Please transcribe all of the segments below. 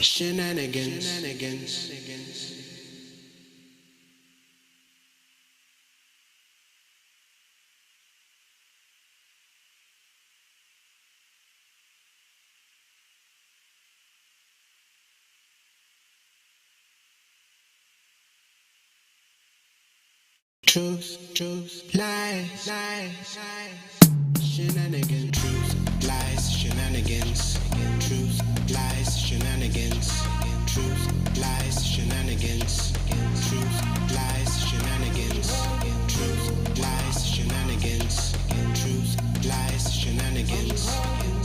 Shenanigans. Truth, lies, shenanigans, truth, lies, shenanigans, truth, lies, shenanigans, truth, lies, shenanigans, truth, lies, shenanigans, truth, lies, shenanigans, truth, lies, shenanigans,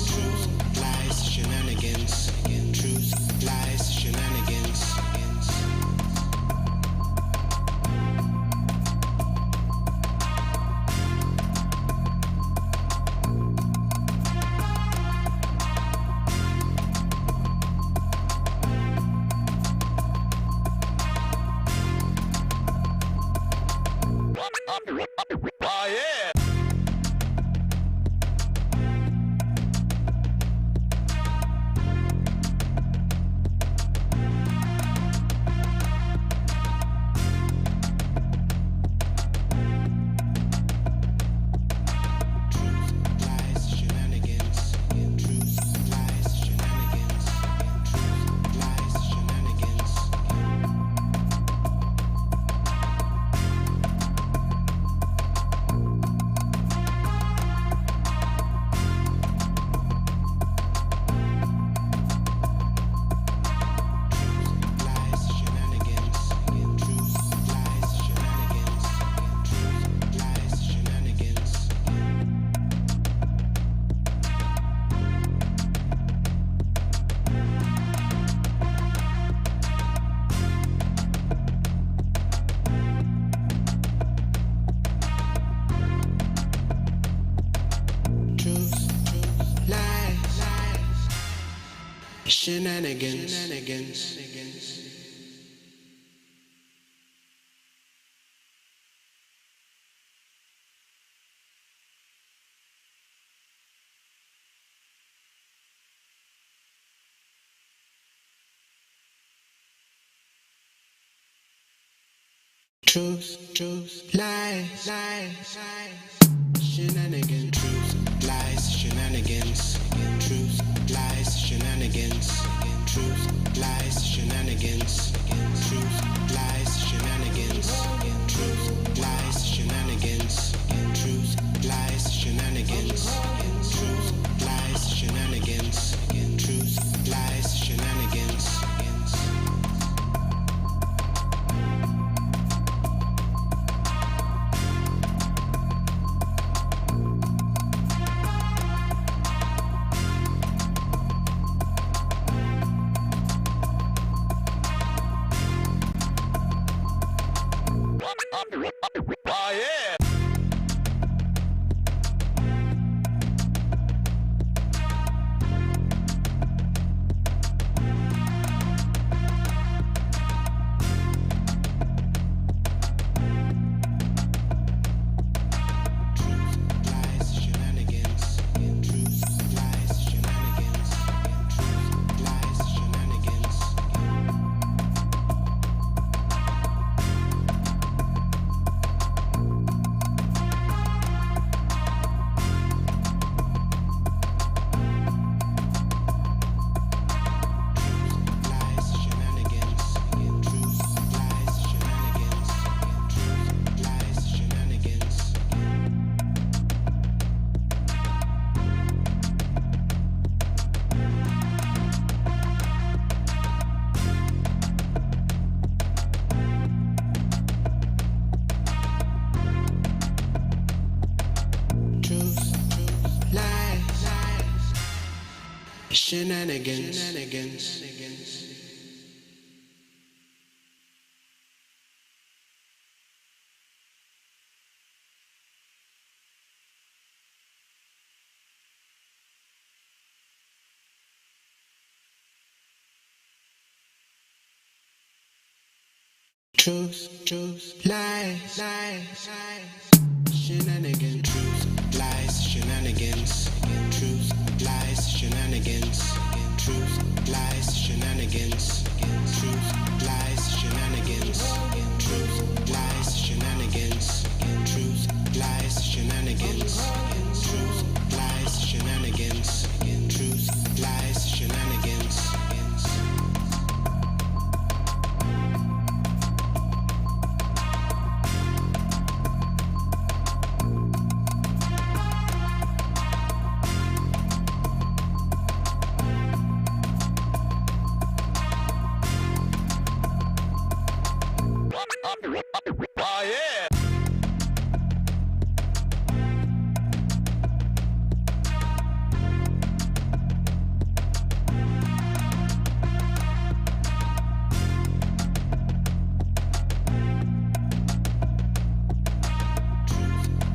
truth, lies, shenanigans, truth, lies, shenanigans. Oh yeah! Shenanigans. Truth, lies, shenanigans, truth, lies, shenanigans, truth, lies, shenanigans, truth, lies, shenanigans, truth, lies, shenanigans, truth, lies, shenanigans, truth, lies, shenanigans, truth, lies, shenanigans, truth, lies, shenanigans. Oh yeah! Shenanigans. Truth, lies, shenanigans, truth, lies, shenanigans, truth, lies, shenanigans, truth, lies, shenanigans. Truth, lies, shenanigans. Truth, lies, shenanigans. Truth, lies, shenanigans. Truth, lies, shenanigans. Truth, lies, shenanigans. Oh yeah.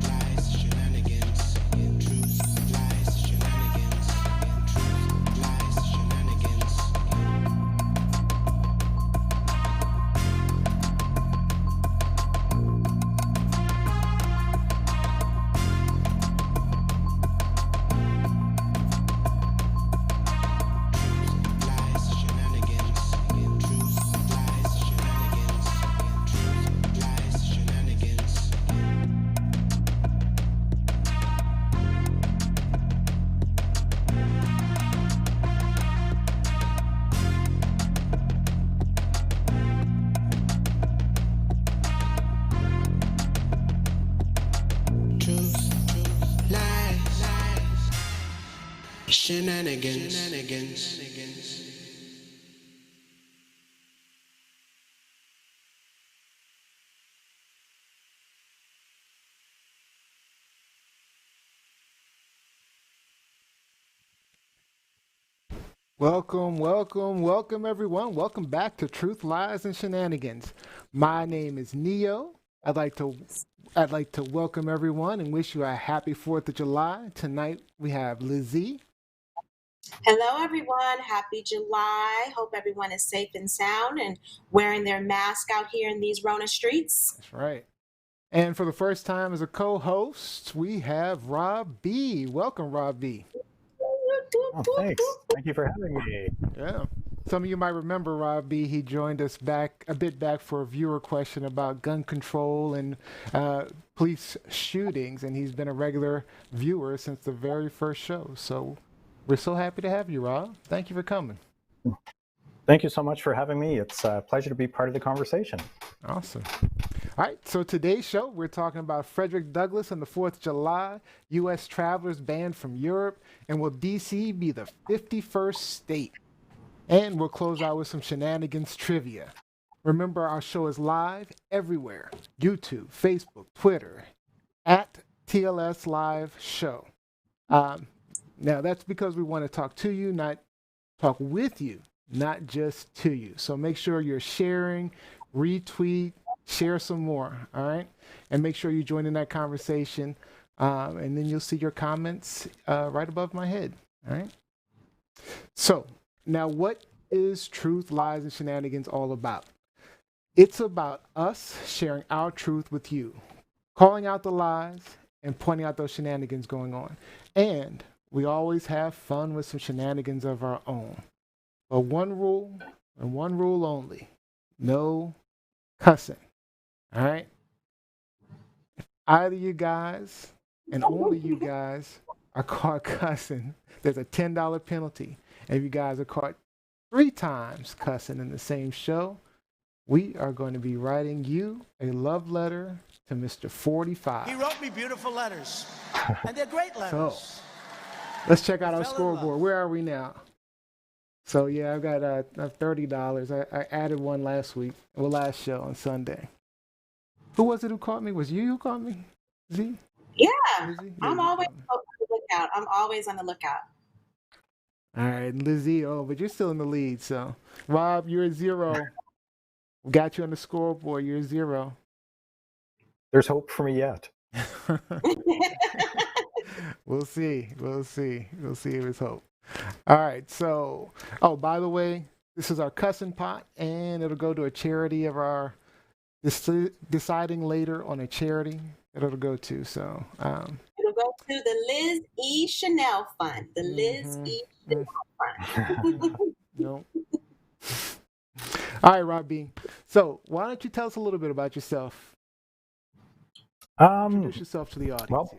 Lies, shenanigans. Truth, lies, shenanigans. Truth, lies, shenanigans. Lies, shenanigans. Truth, lies, shenanigans. Truth, lies, shenanigans. Truth, lies, shenanigans. Welcome everyone. Welcome back to Truth, Lies, and Shenanigans. My name is Nio. I'd like to welcome everyone and wish you a happy 4th of July. Tonight we have Liz-E. Hello, everyone. Happy July. Hope everyone is safe and sound and wearing their mask out here in these Rona streets. That's right. And for the first time as a co-host, we have Rob B. Welcome, Rob B. Oh, thanks. Thank you for having me. Yeah. Some of you might remember Rob B. He joined us a bit back for a viewer question about gun control and police shootings, and he's been a regular viewer since the very first show. So we're so happy to have you, Rob. Thank you for coming. Thank you so much for having me. It's a pleasure to be part of the conversation. Awesome. All right, so today's show, we're talking about Frederick Douglass and the 4th of July, U.S. travelers banned from Europe, and will D.C. be the 51st state? And we'll close out with some Shenanigans Trivia. Remember, our show is live everywhere: YouTube, Facebook, Twitter, at TLS Live Show. Now, that's because we want to talk to you, not talk with you, not just to you. So make sure you're sharing, retweet, share some more, all right? And make sure you join in that conversation, and then you'll see your comments right above my head, all right? So now what is Truth, Lies, and Shenanigans all about? It's about us sharing our truth with you, calling out the lies and pointing out those shenanigans going on. And we always have fun with some shenanigans of our own. But one rule, and one rule only: no cussing. All right? If either you guys, and only you guys, are caught cussing, there's a $10 penalty. And if you guys are caught 3 times cussing in the same show, we are going to be writing you a love letter to Mr. 45. He wrote me beautiful letters, and they're great letters. So, let's check out our scoreboard. Where are we now? So, yeah, I've got $30. I added one last last show on Sunday. Who was it who caught me? Was you who caught me? Z? Yeah, Lizzie? I'm always on the lookout. I'm always on the lookout. All right, Lizzie. Oh, but you're still in the lead. So, Rob, you're at 0. We got you on the scoreboard. You're 0. There's hope for me yet. We'll see. We'll see if it's hope. All right. So, by the way, this is our cussing pot, and it'll go to a charity of our deciding later on a charity that it'll go to. So, It'll go to the Liz-E Chanel Fund. The Liz-E Chanel Fund. no All right, Robbie. So why don't you tell us a little bit about yourself? Introduce yourself to the audience. Well,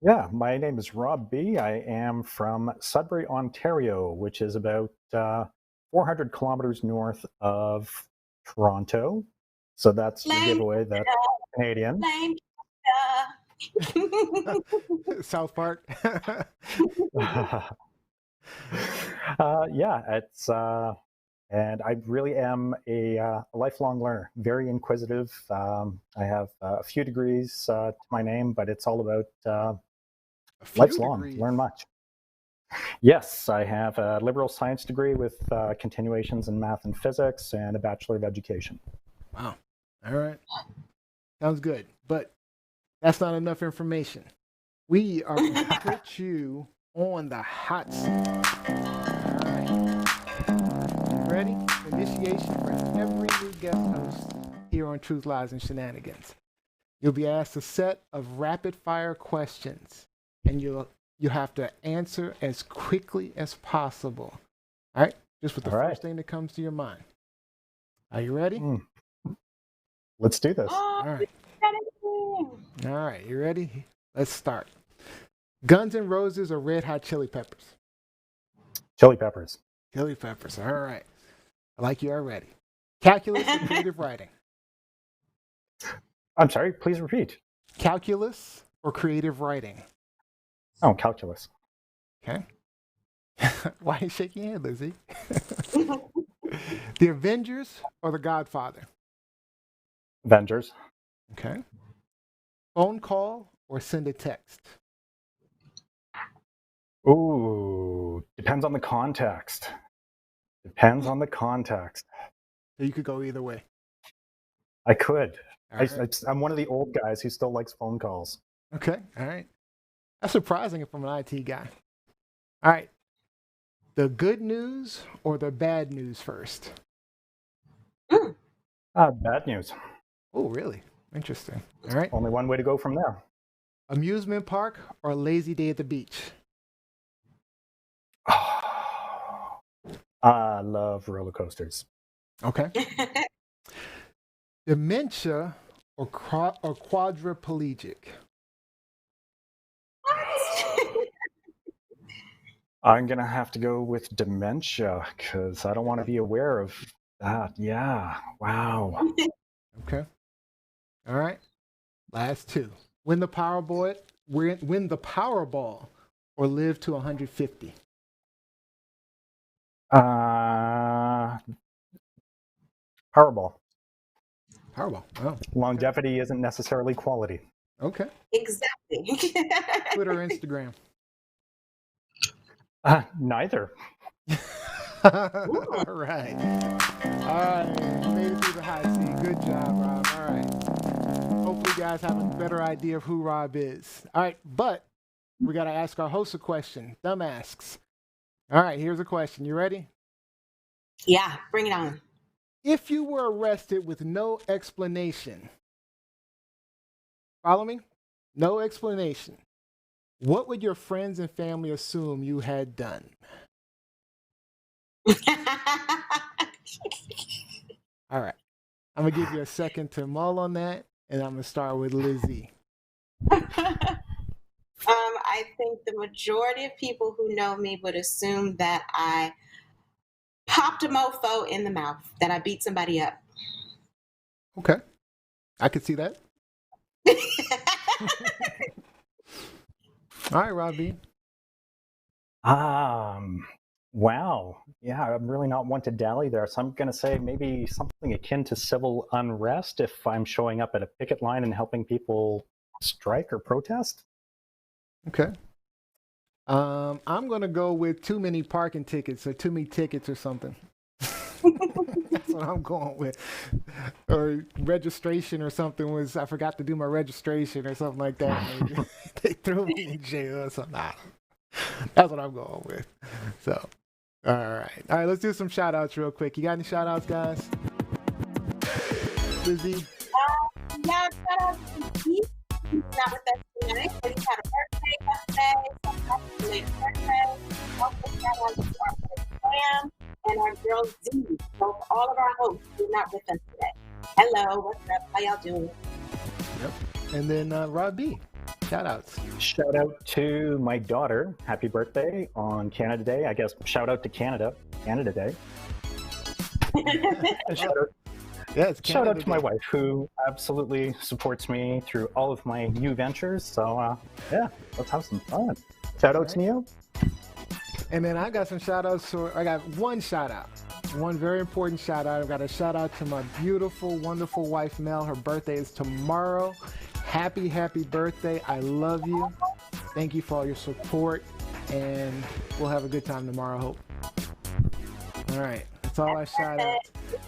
yeah, my name is Rob B. I am from Sudbury, Ontario, which is about 400 kilometers north of Toronto. So that's your giveaway that I'm Canadian. South Park. Yeah, it's and I really am a lifelong learner, very inquisitive. I have a few degrees to my name, but it's all about life's long. Learn much. Yes, I have a liberal science degree with continuations in math and physics and a Bachelor of Education. Wow. All right. Sounds good. But that's not enough information. We are going to put you on the hot seat. All right. You ready? Initiation for every new guest host here on Truth, Lies, and Shenanigans. You'll be asked a set of rapid-fire questions, and you have to answer as quickly as possible. All right? Just with the first thing that comes to your mind. Are you ready? Let's do this. All right. All right. You ready? Let's start. Guns N' Roses or Red Hot Chili Peppers? Chili Peppers. Chili Peppers. All right. I like you already. Calculus or creative writing? I'm sorry, please repeat. Calculus or creative writing? Oh, calculus. Okay. Why are you shaking your head, Liz-E? The Avengers or The Godfather? Avengers. Okay. Phone call or send a text? Ooh, depends on the context. Depends on the context. So you could go either way. I could. Right. I'm one of the old guys who still likes phone calls. Okay. All right. That's surprising from an IT guy. All right. The good news or the bad news first? Bad news. Oh, really? Interesting. All right. Only one way to go from there. Amusement park or lazy day at the beach? I love roller coasters. Okay. Dementia or quadriplegic? I'm going to have to go with dementia because I don't want to be aware of that. Yeah. Wow. Okay. All right. Last two. Win the Powerball or live to 150? Powerball. Powerball. Oh. Longevity isn't necessarily quality. Okay. Exactly. Twitter or Instagram? Neither. All right. Made it through the hot seat. Good job, Rob. All right. Hopefully you guys have a better idea of who Rob is. All right, but we got to ask our host a question. Dumb asks. All right, here's a question. You ready? Yeah, bring it on. If you were arrested with no explanation, follow me? No explanation. What would your friends and family assume you had done? All right. I'm going to give you a second to mull on that, and I'm going to start with Liz-E. I think the majority of people who know me would assume that I popped a mofo in the mouth, that I beat somebody up. Okay. I could see that. All right, Robbie. Wow. Yeah, I'm really not one to dally there. So I'm going to say maybe something akin to civil unrest if I'm showing up at a picket line and helping people strike or protest. Okay. I'm going to go with too many parking tickets or too many tickets or something. That's what I'm going with. Or registration or something was, I forgot to do my registration or something like that. They threw me in jail or something. That's what I'm going with. So, all right, let's do some shout outs real quick. You got any shout outs, guys? Liz-E? Yeah, shout out to Keith. He's not with us tonight, but he had a birthday yesterday. So happy belated birthday. Also, shout out to our friend Sam and our girl Z. So for all of our hosts who are not with us today. Hello, what's up? How y'all doing? Yep. And then Rob B. Shout outs. Shout out to my daughter. Happy birthday on Canada Day. I guess shout out to Canada Day. And shout out to my wife, who absolutely supports me through all of my new ventures. So, yeah, let's have some fun. Shout out to Nio. And then I got some shout outs. So I got one shout out, one very important shout out. I've got a shout out to my beautiful, wonderful wife, Mel. Her birthday is tomorrow. Happy, happy birthday. I love you. Thank you for all your support. And we'll have a good time tomorrow, I hope. All right. That's all I shout out.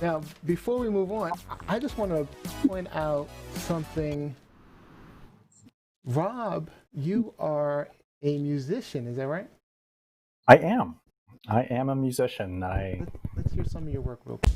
Now, before we move on, I just want to point out something. Rob, you are a musician, is that right? I am a musician. Let's hear some of your work real quick.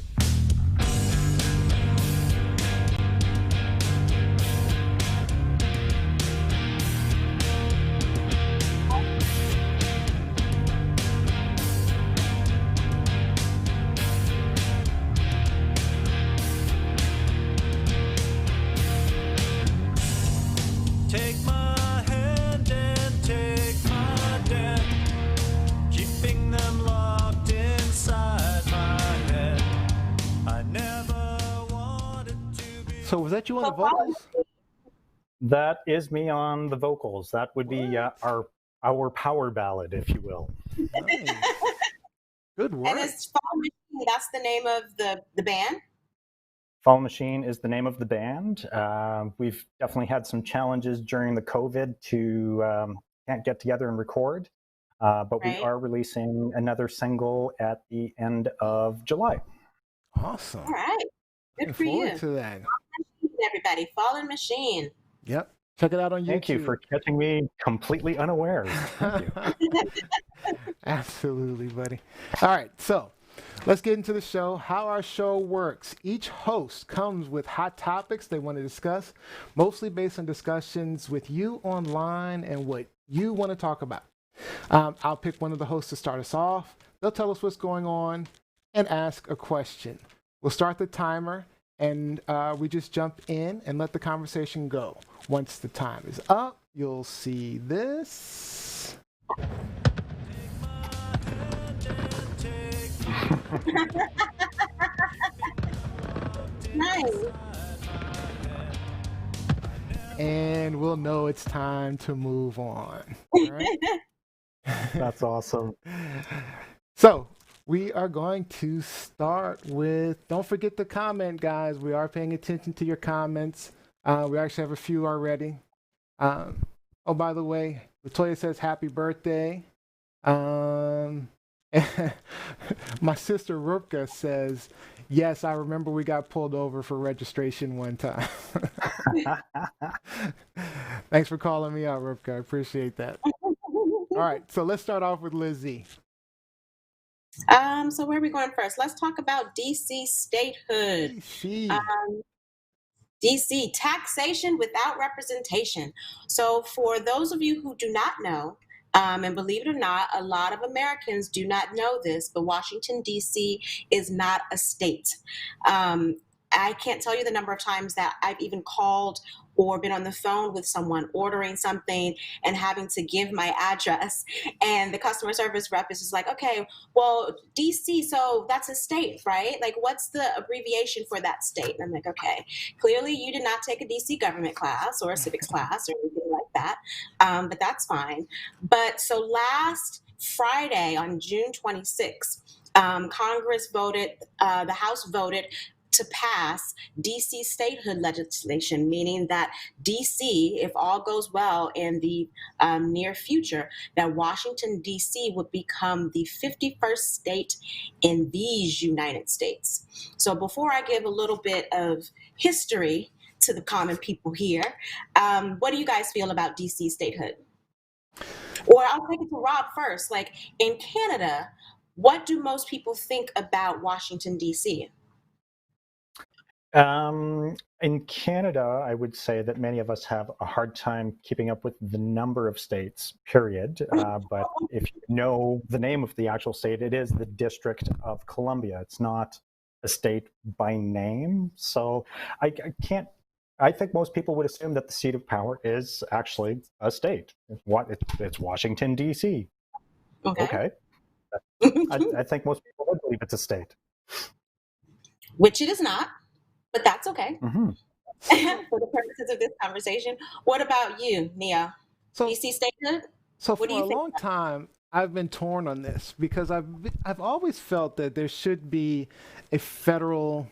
Take my hand and take my debt, keeping them locked inside my head. I never wanted to be. So was that you on the vocals? That is me on the vocals. That would be our power ballad, if you will. Nice. Good work. And it's Fall Machine. That's the name of the band. Fall Machine is the name of the band. We've definitely had some challenges during the COVID to can't get together and record, but we are releasing another single at the end of July. Awesome. All right. Good for you. To that. Everybody, Fallen Machine. Yep. Check it out on YouTube. Thank you for catching me completely unawares. Thank you. Absolutely, buddy. All right, so let's get into the show. How our show works. Each host comes with hot topics they want to discuss, mostly based on discussions with you online and what you want to talk about. I'll pick one of the hosts to start us off. They'll tell us what's going on and ask a question. We'll start the timer, and we just jump in and let the conversation go. Once the time is up, you'll see this. Nice. And we'll know it's time to move on. All right? That's awesome. So we are going to start with, don't forget to comment, guys. We are paying attention to your comments. We actually have a few already. Oh, by the way, Latoya says happy birthday. My sister Rupka says, yes, I remember we got pulled over for registration one time. Thanks for calling me out, Rupka. I appreciate that. All right, so let's start off with Liz-E. So where are we going first? Let's talk about DC statehood. DC, taxation without representation. So for those of you who do not know, and believe it or not, a lot of Americans do not know this, but Washington, D.C. is not a state. I can't tell you the number of times that I've even called or been on the phone with someone ordering something and having to give my address. And the customer service rep is just like, okay, well, DC, so that's a state, right? Like, what's the abbreviation for that state? And I'm like, okay, clearly you did not take a DC government class or a civics class or anything like that, but that's fine. But so last Friday on June 26th, Congress voted, the House voted to pass DC statehood legislation, meaning that DC, if all goes well in the near future, that Washington, DC would become the 51st state in these United States. So before I give a little bit of history to the common people here, what do you guys feel about DC statehood? Or I'll take it to Rob first. Like, in Canada, what do most people think about Washington, DC? In Canada, I would say that many of us have a hard time keeping up with the number of states, period. But if you know the name of the actual state, it is the District of Columbia. It's not a state by name. So I can't, I think most people would assume that the seat of power is actually a state. It's Washington, D.C. Okay. I think most people would believe it's a state. Which it is not, but that's okay. Mm-hmm. For the purposes of this conversation. What about you, Nio? So, DC statehood? so What for do you a think? long time, I've been torn on this because I've always felt that there should be a federal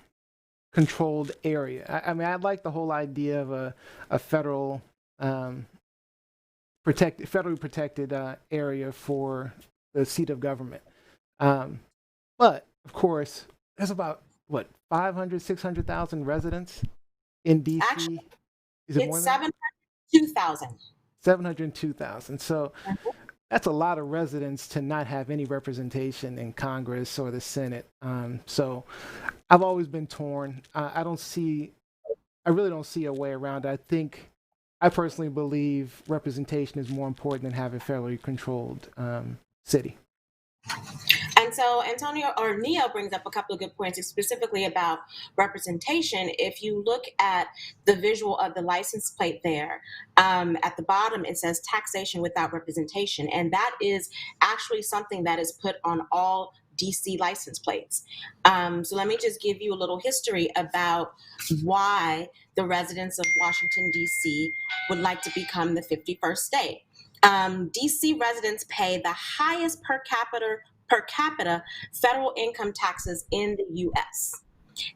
controlled area. I mean, I like the whole idea of a federal federally protected area for the seat of government. But of course, there's about what 500, 600,000 residents in DC. Actually, Is it more it's than 702,000. 702,000? So that's a lot of residents to not have any representation in Congress or the Senate. So I've always been torn. I really don't see a way around it. I personally believe representation is more important than having a federally controlled city. And so Antonio or Nio brings up a couple of good points, specifically about representation. If you look at the visual of the license plate there, at the bottom it says taxation without representation, and that is actually something that is put on all DC license plates. So let me just give you a little history about why the residents of Washington, DC would like to become the 51st state. DC residents pay the highest per capita federal income taxes in the US.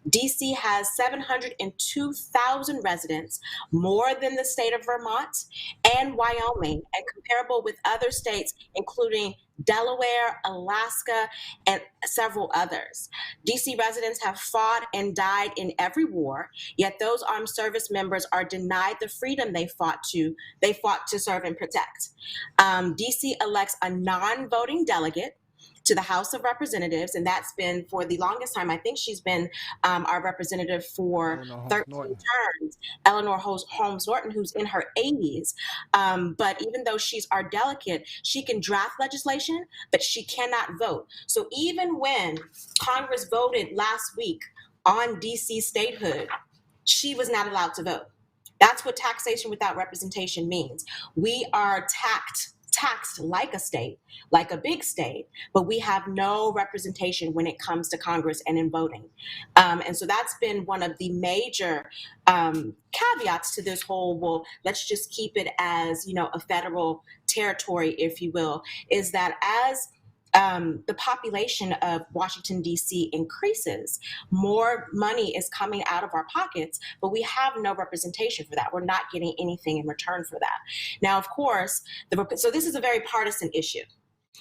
DC has 702,000 residents, more than the state of Vermont and Wyoming, and comparable with other states, including Delaware, Alaska, and several others. DC residents have fought and died in every war, yet those armed service members are denied the freedom they fought to serve and protect. DC elects a non-voting delegate to the House of Representatives, and that's been for the longest time. I think she's been our representative for 13 terms, Eleanor Holmes Norton, who's in her 80s. But even though she's our delegate, she can draft legislation, but she cannot vote. So even when Congress voted last week on DC statehood, she was not allowed to vote. That's what taxation without representation means. We are taxed like a state, like a big state, but we have no representation when it comes to Congress and in voting. And so that's been one of the major caveats to this whole, well, let's just keep it as, a federal territory, if you will, is that as the population of Washington, D.C. increases, more money is coming out of our pockets, but we have no representation for that. We're not getting anything in return for that. Now, of course, so this is a very partisan issue.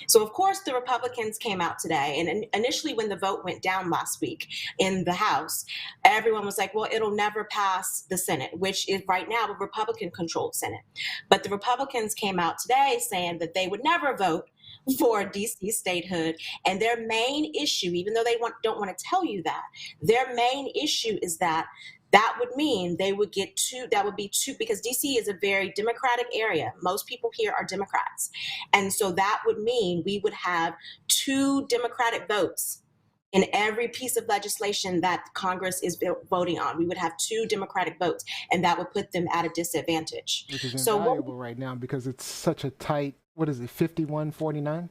So, of course, the Republicans came out today, and initially when the vote went down last week in the House, everyone was like, well, it'll never pass the Senate, which is right now a Republican-controlled Senate. But the Republicans came out today saying that they would never vote for DC statehood. And their main issue, even though they don't want to tell you that, their main issue is that would mean they would get two, because DC is a very Democratic area. Most people here are Democrats. And so that would mean we would have 2 Democratic votes in every piece of legislation that Congress is voting on. We would have 2 Democratic votes, and that would put them at a disadvantage. Which is invaluable right now because it's such a tight, 51-49?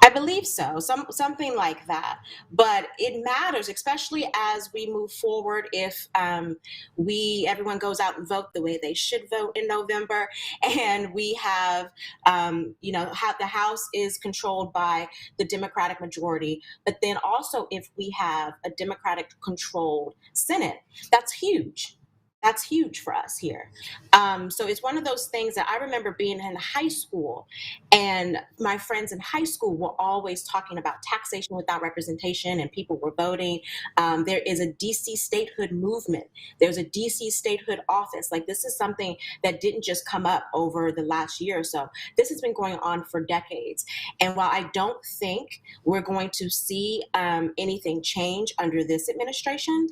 I believe so, something like that. But it matters, especially as we move forward. If everyone goes out and vote the way they should vote in November, and we have, the House is controlled by the Democratic majority. But then also, if we have a Democratic-controlled Senate, that's huge. That's huge for us here. So it's one of those things that I remember being in high school, and my friends in high school were always talking about taxation without representation, and people were voting. There is a DC statehood movement. There's a DC statehood office. Like, this is something that didn't just come up over the last year or so. This has been going on for decades. And while I don't think we're going to see anything change under this administration,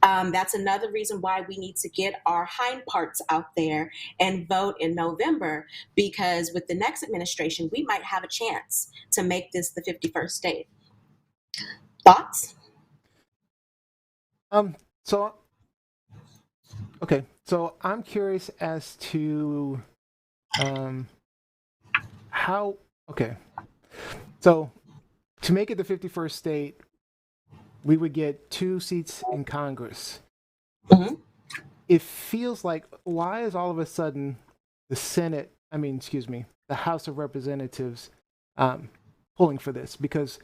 That's another reason why we need to get our hind parts out there and vote in November, because with the next administration, we might have a chance to make this the 51st state. Thoughts? So okay, so I'm curious as to how. Okay, so to make it the 51st state, we would get 2 seats in Congress. Mm-hmm. It feels like, why is all of a sudden the Senate, the House of Representatives pulling for this? Because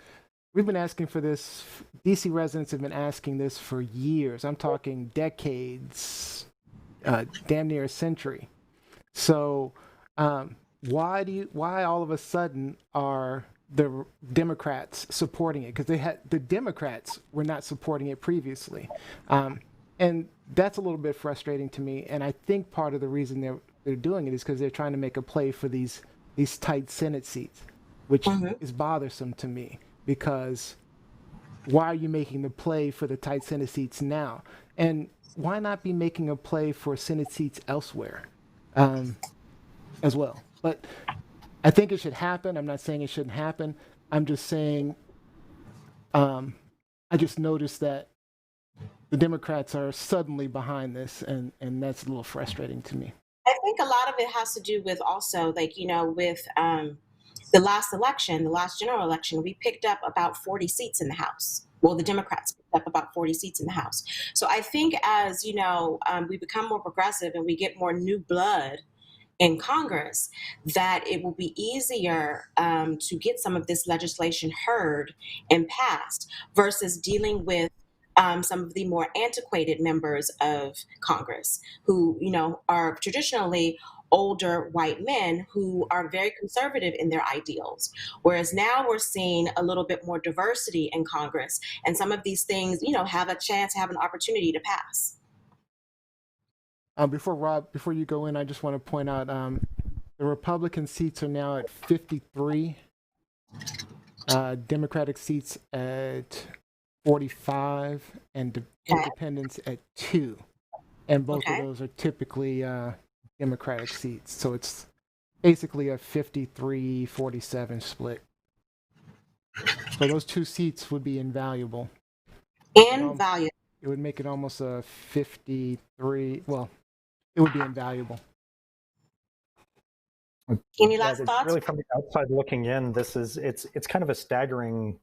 we've been asking for this, DC residents have been asking this for years. I'm talking decades, damn near a century. So why all of a sudden are the Democrats supporting it? Because the Democrats were not supporting it previously, and that's a little bit frustrating to me. And I think part of the reason they're doing it is because they're trying to make a play for these tight Senate seats, which is bothersome to me. Because why are you making the play for the tight Senate seats now? And why not be making a play for Senate seats elsewhere as well? But I think it should happen. I'm not saying it shouldn't happen. I'm just saying I just noticed that the Democrats are suddenly behind this, and that's a little frustrating to me. I think a lot of it has to do with also, like, with the last election, the last general election, we picked up about 40 seats in the House. Well, the Democrats picked up about 40 seats in the House. So I think as, we become more progressive and we get more new blood in Congress, that it will be easier to get some of this legislation heard and passed versus dealing with some of the more antiquated members of Congress who, are traditionally older white men who are very conservative in their ideals. Whereas now we're seeing a little bit more diversity in Congress, and some of these things, have a chance, have an opportunity to pass. Before you go in, I just want to point out the Republican seats are now at 53, Democratic seats at 45, and independents at 2. And both of those are typically Democratic seats. So it's basically a 53-47 split. So those 2 seats would be invaluable. Invaluable. It would make it almost a 53. Well, it would be invaluable. Any last thoughts? Really, from the outside looking in, it's kind of a staggering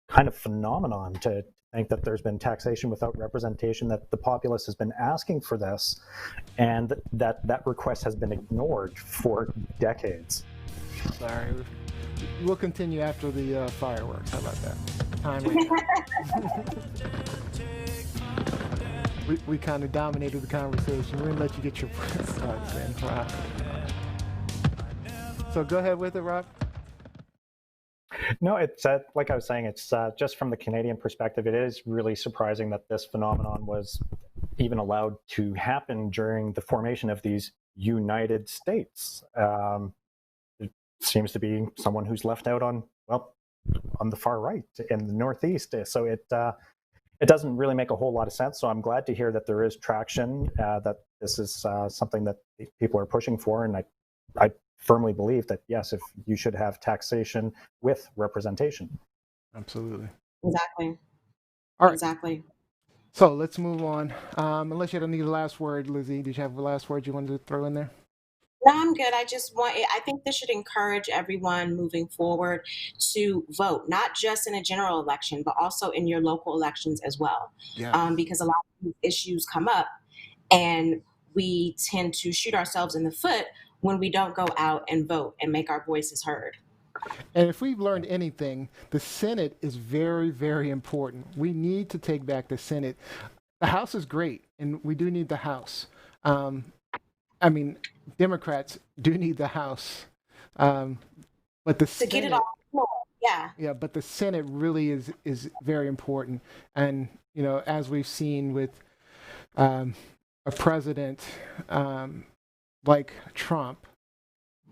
kind of phenomenon to think that there's been taxation without representation, that the populace has been asking for this, and that request has been ignored for decades. Sorry. We'll continue after the fireworks. How about that? Time we kind of dominated the conversation. We're going to let you get your thoughts in. Wow. So go ahead with it, Rob. No, it's like I was saying, it's just from the Canadian perspective, it is really surprising that this phenomenon was even allowed to happen during the formation of these United States. It seems to be someone who's left out on the far right in the Northeast. So it doesn't really make a whole lot of sense. So I'm glad to hear that there is traction, that this is something that people are pushing for. And I firmly believe that, yes, if you should have taxation with representation. Absolutely. Exactly. All right. Exactly. So let's move on. Unless you don't need the last word, Liz-E, did you have the last word you wanted to throw in there? No, I'm good. I think this should encourage everyone moving forward to vote, not just in a general election, but also in your local elections as well. Yeah. Because a lot of these issues come up and we tend to shoot ourselves in the foot when we don't go out and vote and make our voices heard. And if we've learned anything, the Senate is very, very important. We need to take back the Senate. The House is great, and we do need the House. Democrats do need the House, but the Senate, get it all. Yeah, but the Senate really is very important. And as we've seen with a president like Trump,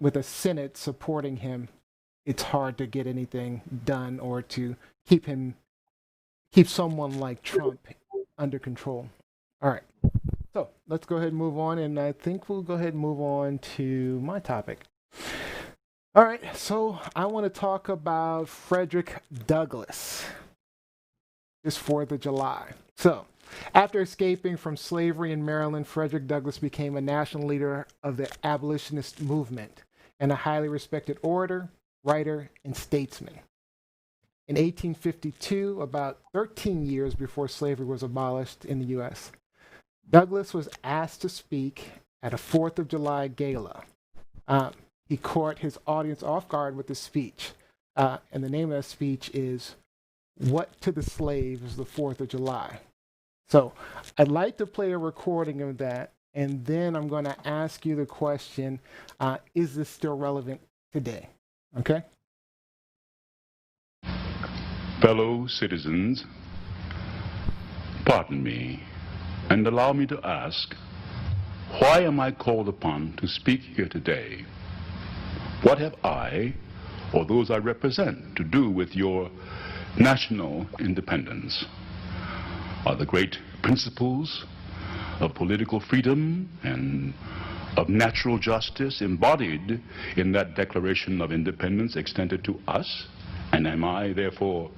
with a Senate supporting him, it's hard to get anything done or to keep someone like Trump under control. All right. So let's go ahead and move on. And I think we'll go ahead and move on to my topic. All right. So I want to talk about Frederick Douglass. This 4th of July. So after escaping from slavery in Maryland, Frederick Douglass became a national leader of the abolitionist movement and a highly respected orator, writer, and statesman. In 1852, about 13 years before slavery was abolished in the U.S., Douglass was asked to speak at a 4th of July gala. He caught his audience off guard with this speech, and the name of that speech is "What to the Slave is the 4th of July." So I'd like to play a recording of that, and then I'm going to ask you the question, is this still relevant today? Okay? Fellow citizens, pardon me, and allow me to ask, why am I called upon to speak here today? What have I, or those I represent, to do with your national independence? Are the great principles of political freedom and of natural justice embodied in that Declaration of Independence extended to us? And am I, therefore,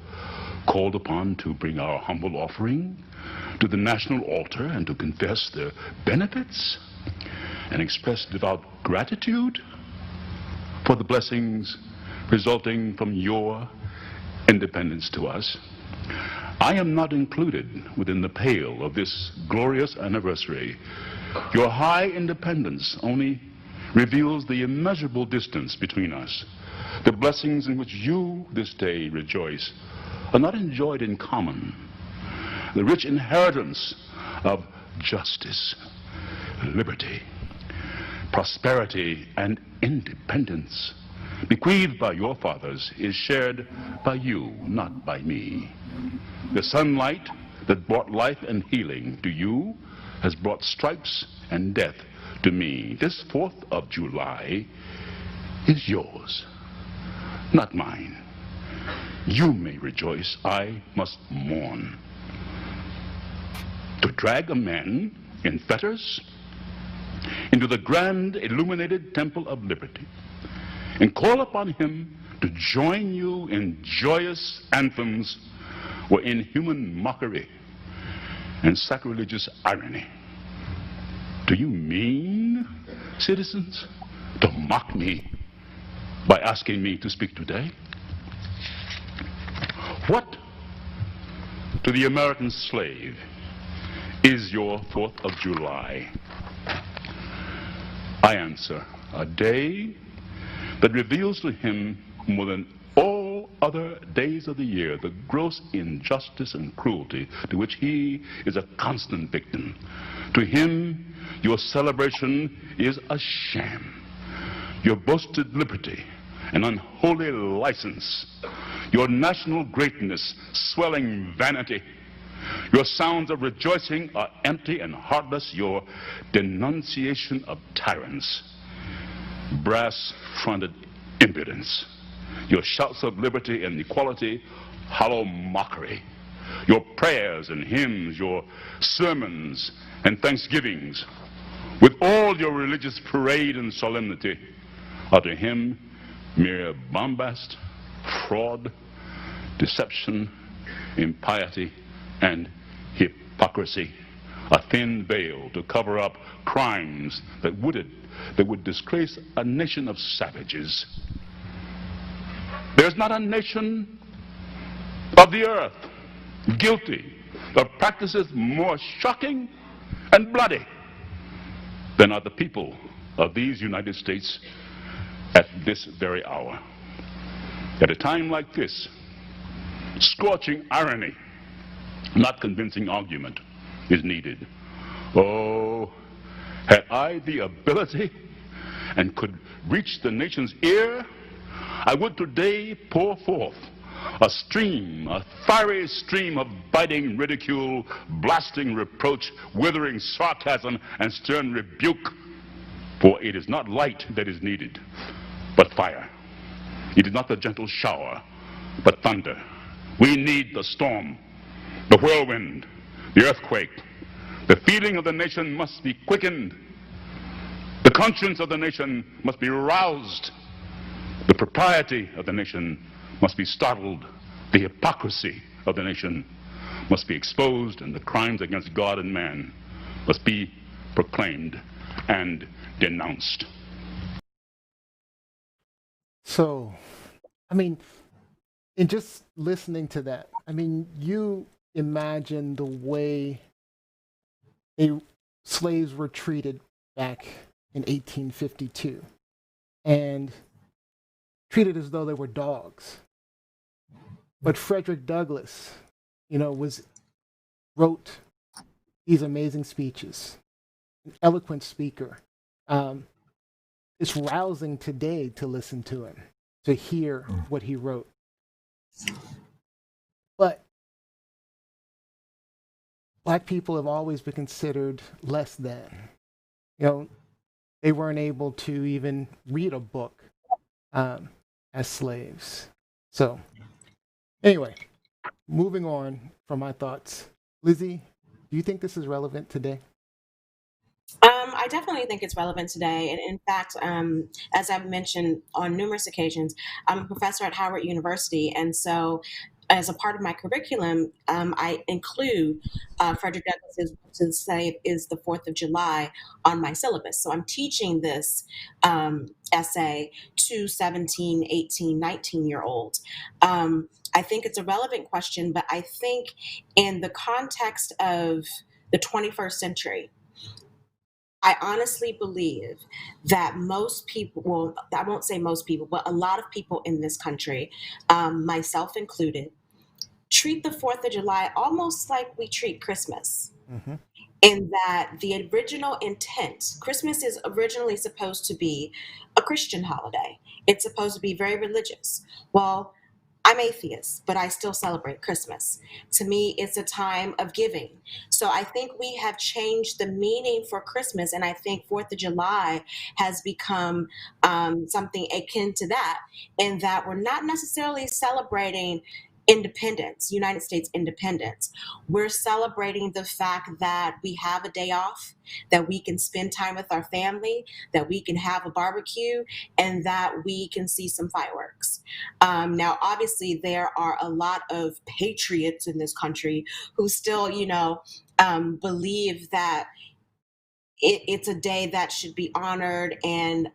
called upon to bring our humble offering to the national altar and to confess their benefits and express devout gratitude for the blessings resulting from your independence to us? I am not included within the pale of this glorious anniversary. Your high independence only reveals the immeasurable distance between us. The blessings in which you this day rejoice are not enjoyed in common. The rich inheritance of justice, liberty, prosperity, and independence bequeathed by your fathers is shared by you, not by me. The sunlight that brought life and healing to you has brought stripes and death to me. This 4th of July is yours, not mine. You may rejoice, I must mourn. To drag a man in fetters into the grand illuminated temple of liberty and call upon him to join you in joyous anthems were inhuman mockery and sacrilegious irony. Do you mean, citizens, to mock me by asking me to speak today? What to the American slave is your 4th of July? I answer, a day that reveals to him more than all other days of the year the gross injustice and cruelty to which he is a constant victim. To him, your celebration is a sham. Your boasted liberty, an unholy license. Your national greatness, swelling vanity. Your sounds of rejoicing are empty and heartless. Your denunciation of tyrants, brass-fronted impudence. Your shouts of liberty and equality, hollow mockery. Your prayers and hymns, your sermons and thanksgivings, with all your religious parade and solemnity, are to him mere bombast, fraud, deception, impiety, and hypocrisy. A thin veil to cover up crimes that would disgrace a nation of savages. There's not a nation of the earth guilty of practices more shocking and bloody than are the people of these United States at this very hour. At a time like this, scorching irony, not convincing argument, is needed. Oh, had I the ability and could reach the nation's ear, I would today pour forth a stream, a fiery stream of biting ridicule, blasting reproach, withering sarcasm, and stern rebuke. For it is not light that is needed, but fire. It is not the gentle shower, but thunder. We need the storm, the whirlwind, the earthquake. The feeling of the nation must be quickened. The conscience of the nation must be roused. The propriety of the nation must be startled. The hypocrisy of the nation must be exposed, and the crimes against God and man must be proclaimed and denounced. So, I mean, in just listening to that, I mean, you imagine the way slaves were treated back in 1852 and treated as though they were dogs. But Frederick Douglass, wrote these amazing speeches, an eloquent speaker. It's rousing today to listen to him, to hear what he wrote. But Black people have always been considered less than. They weren't able to even read a book as slaves. So, anyway, moving on from my thoughts. Liz-E, do you think this is relevant today? I definitely think it's relevant today. And in fact, as I've mentioned on numerous occasions, I'm a professor at Howard University. And so as a part of my curriculum, I include Frederick Douglass's to say is the 4th of July on my syllabus. So I'm teaching this essay to 17, 18, 19-year-olds. I think it's a relevant question, but I think in the context of the 21st century, I honestly believe that most people, well, I won't say most people, but a lot of people in this country, myself included, treat the 4th of July almost like we treat Christmas. Mm-hmm. In that the original intent, Christmas is originally supposed to be a Christian holiday. It's supposed to be very religious. Well, I'm atheist, but I still celebrate Christmas. To me, it's a time of giving. So I think we have changed the meaning for Christmas, and I think 4th of July has become something akin to that, in that we're not necessarily celebrating independence, United States independence. We're celebrating the fact that we have a day off, that we can spend time with our family, that we can have a barbecue, and that we can see some fireworks. Now, obviously, there are a lot of patriots in this country who still, believe that it's a day that should be honored and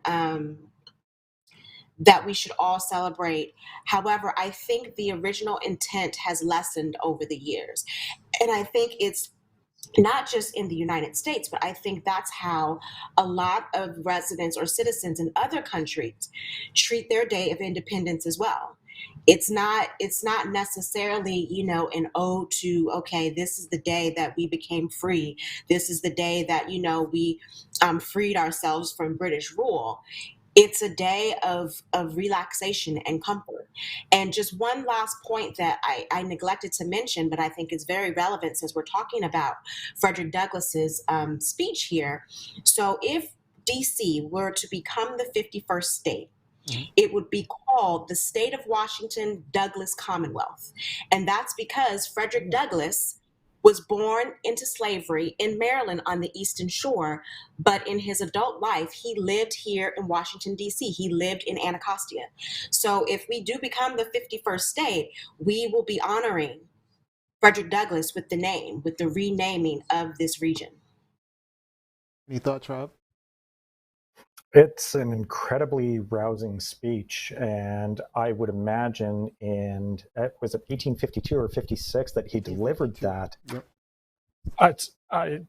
that we should all celebrate. However, I think the original intent has lessened over the years. And I think it's not just in the United States, but I think that's how a lot of residents or citizens in other countries treat their Day of Independence as well. It's not necessarily, an ode to, okay, this is the day that we became free. This is the day that, we freed ourselves from British rule. It's a day of relaxation and comfort. And just one last point that I neglected to mention, but I think is very relevant since we're talking about Frederick Douglass's speech here. So if DC were to become the 51st state, it would be called the State of Washington Douglas Commonwealth. And that's because Frederick Douglass was born into slavery in Maryland on the Eastern Shore, but in his adult life, he lived here in Washington, D.C. He lived in Anacostia. So if we do become the 51st state, we will be honoring Frederick Douglass with the renaming of this region. Any thoughts, Rob? It's an incredibly rousing speech, and I would imagine was it 1852 or 56 that he delivered that? Yep. I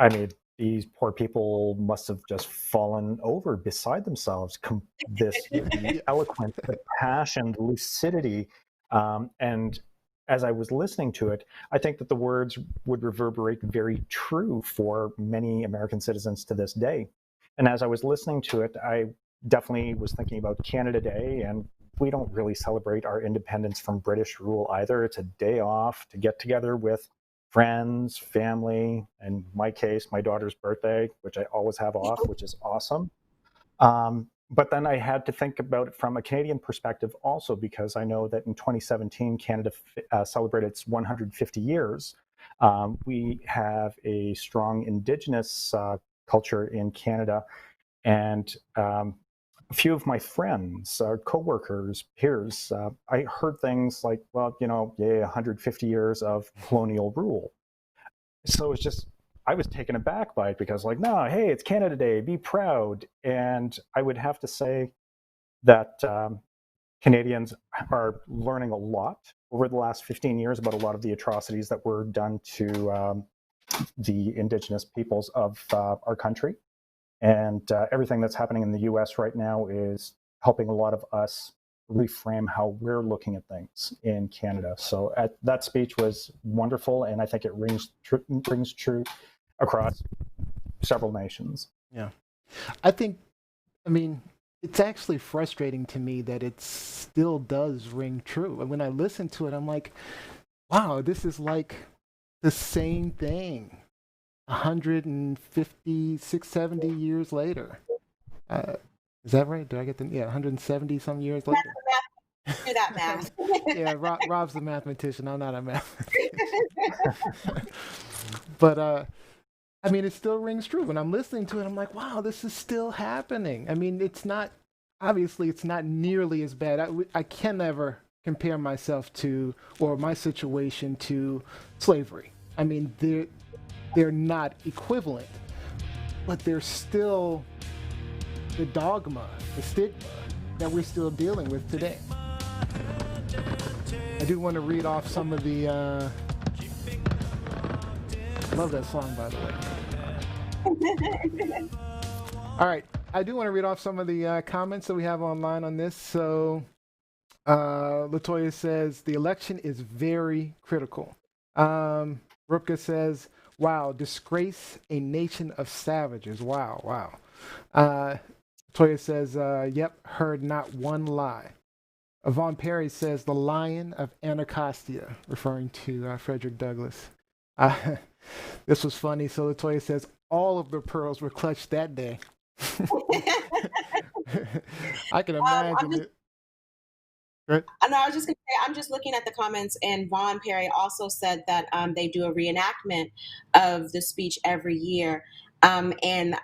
mean, these poor people must have just fallen over beside themselves. This eloquent, the passion, the lucidity, and as I was listening to it, I think that the words would reverberate very true for many American citizens to this day. And as I was listening to it, I definitely was thinking about Canada Day, and we don't really celebrate our independence from British rule either. It's a day off to get together with friends, family, and in my case, my daughter's birthday, which I always have off, which is awesome. But then I had to think about it from a Canadian perspective also, because I know that in 2017, Canada celebrated its 150 years. We have a strong Indigenous culture in Canada, and a few of my friends, coworkers, peers, I heard things like, well, 150 years of colonial rule. So it's just, I was taken aback by it because, like, no, hey, it's Canada Day, be proud. And I would have to say that Canadians are learning a lot over the last 15 years about a lot of the atrocities that were done to the Indigenous peoples of our country. And everything that's happening in the US right now is helping a lot of us reframe how we're looking at things in Canada. So that speech was wonderful, and I think it rings true across several nations. Yeah. I mean, it's actually frustrating to me that it still does ring true. And when I listen to it, I'm like, wow, this is like the same thing 156, 70 years later. Is that right? Did I get the, 170 some years later? Do that math. Yeah, Rob's the mathematician. I'm not a mathematician. But I mean, it still rings true. When I'm listening to it, I'm like, wow, this is still happening. I mean, it's not nearly as bad. I can never compare myself to, or my situation to, slavery. I mean, they're not equivalent, but they're still the dogma, the stigma that we're still dealing with today. I do want to read off some of the, I love that song, by the way. All right, I do want to read off some of the comments that we have online on this. So Latoya says, the election is very critical. Rupka says, wow, disgrace, a nation of savages. Wow. Toya says, yep, heard not one lie. Yvonne Perry says, the Lion of Anacostia, referring to Frederick Douglass. This was funny. So Latoya says, all of the pearls were clutched that day. I can imagine it. Right. No, I was just going to say, I'm just looking at the comments, and Vaughn Perry also said that they do a reenactment of the speech every year. And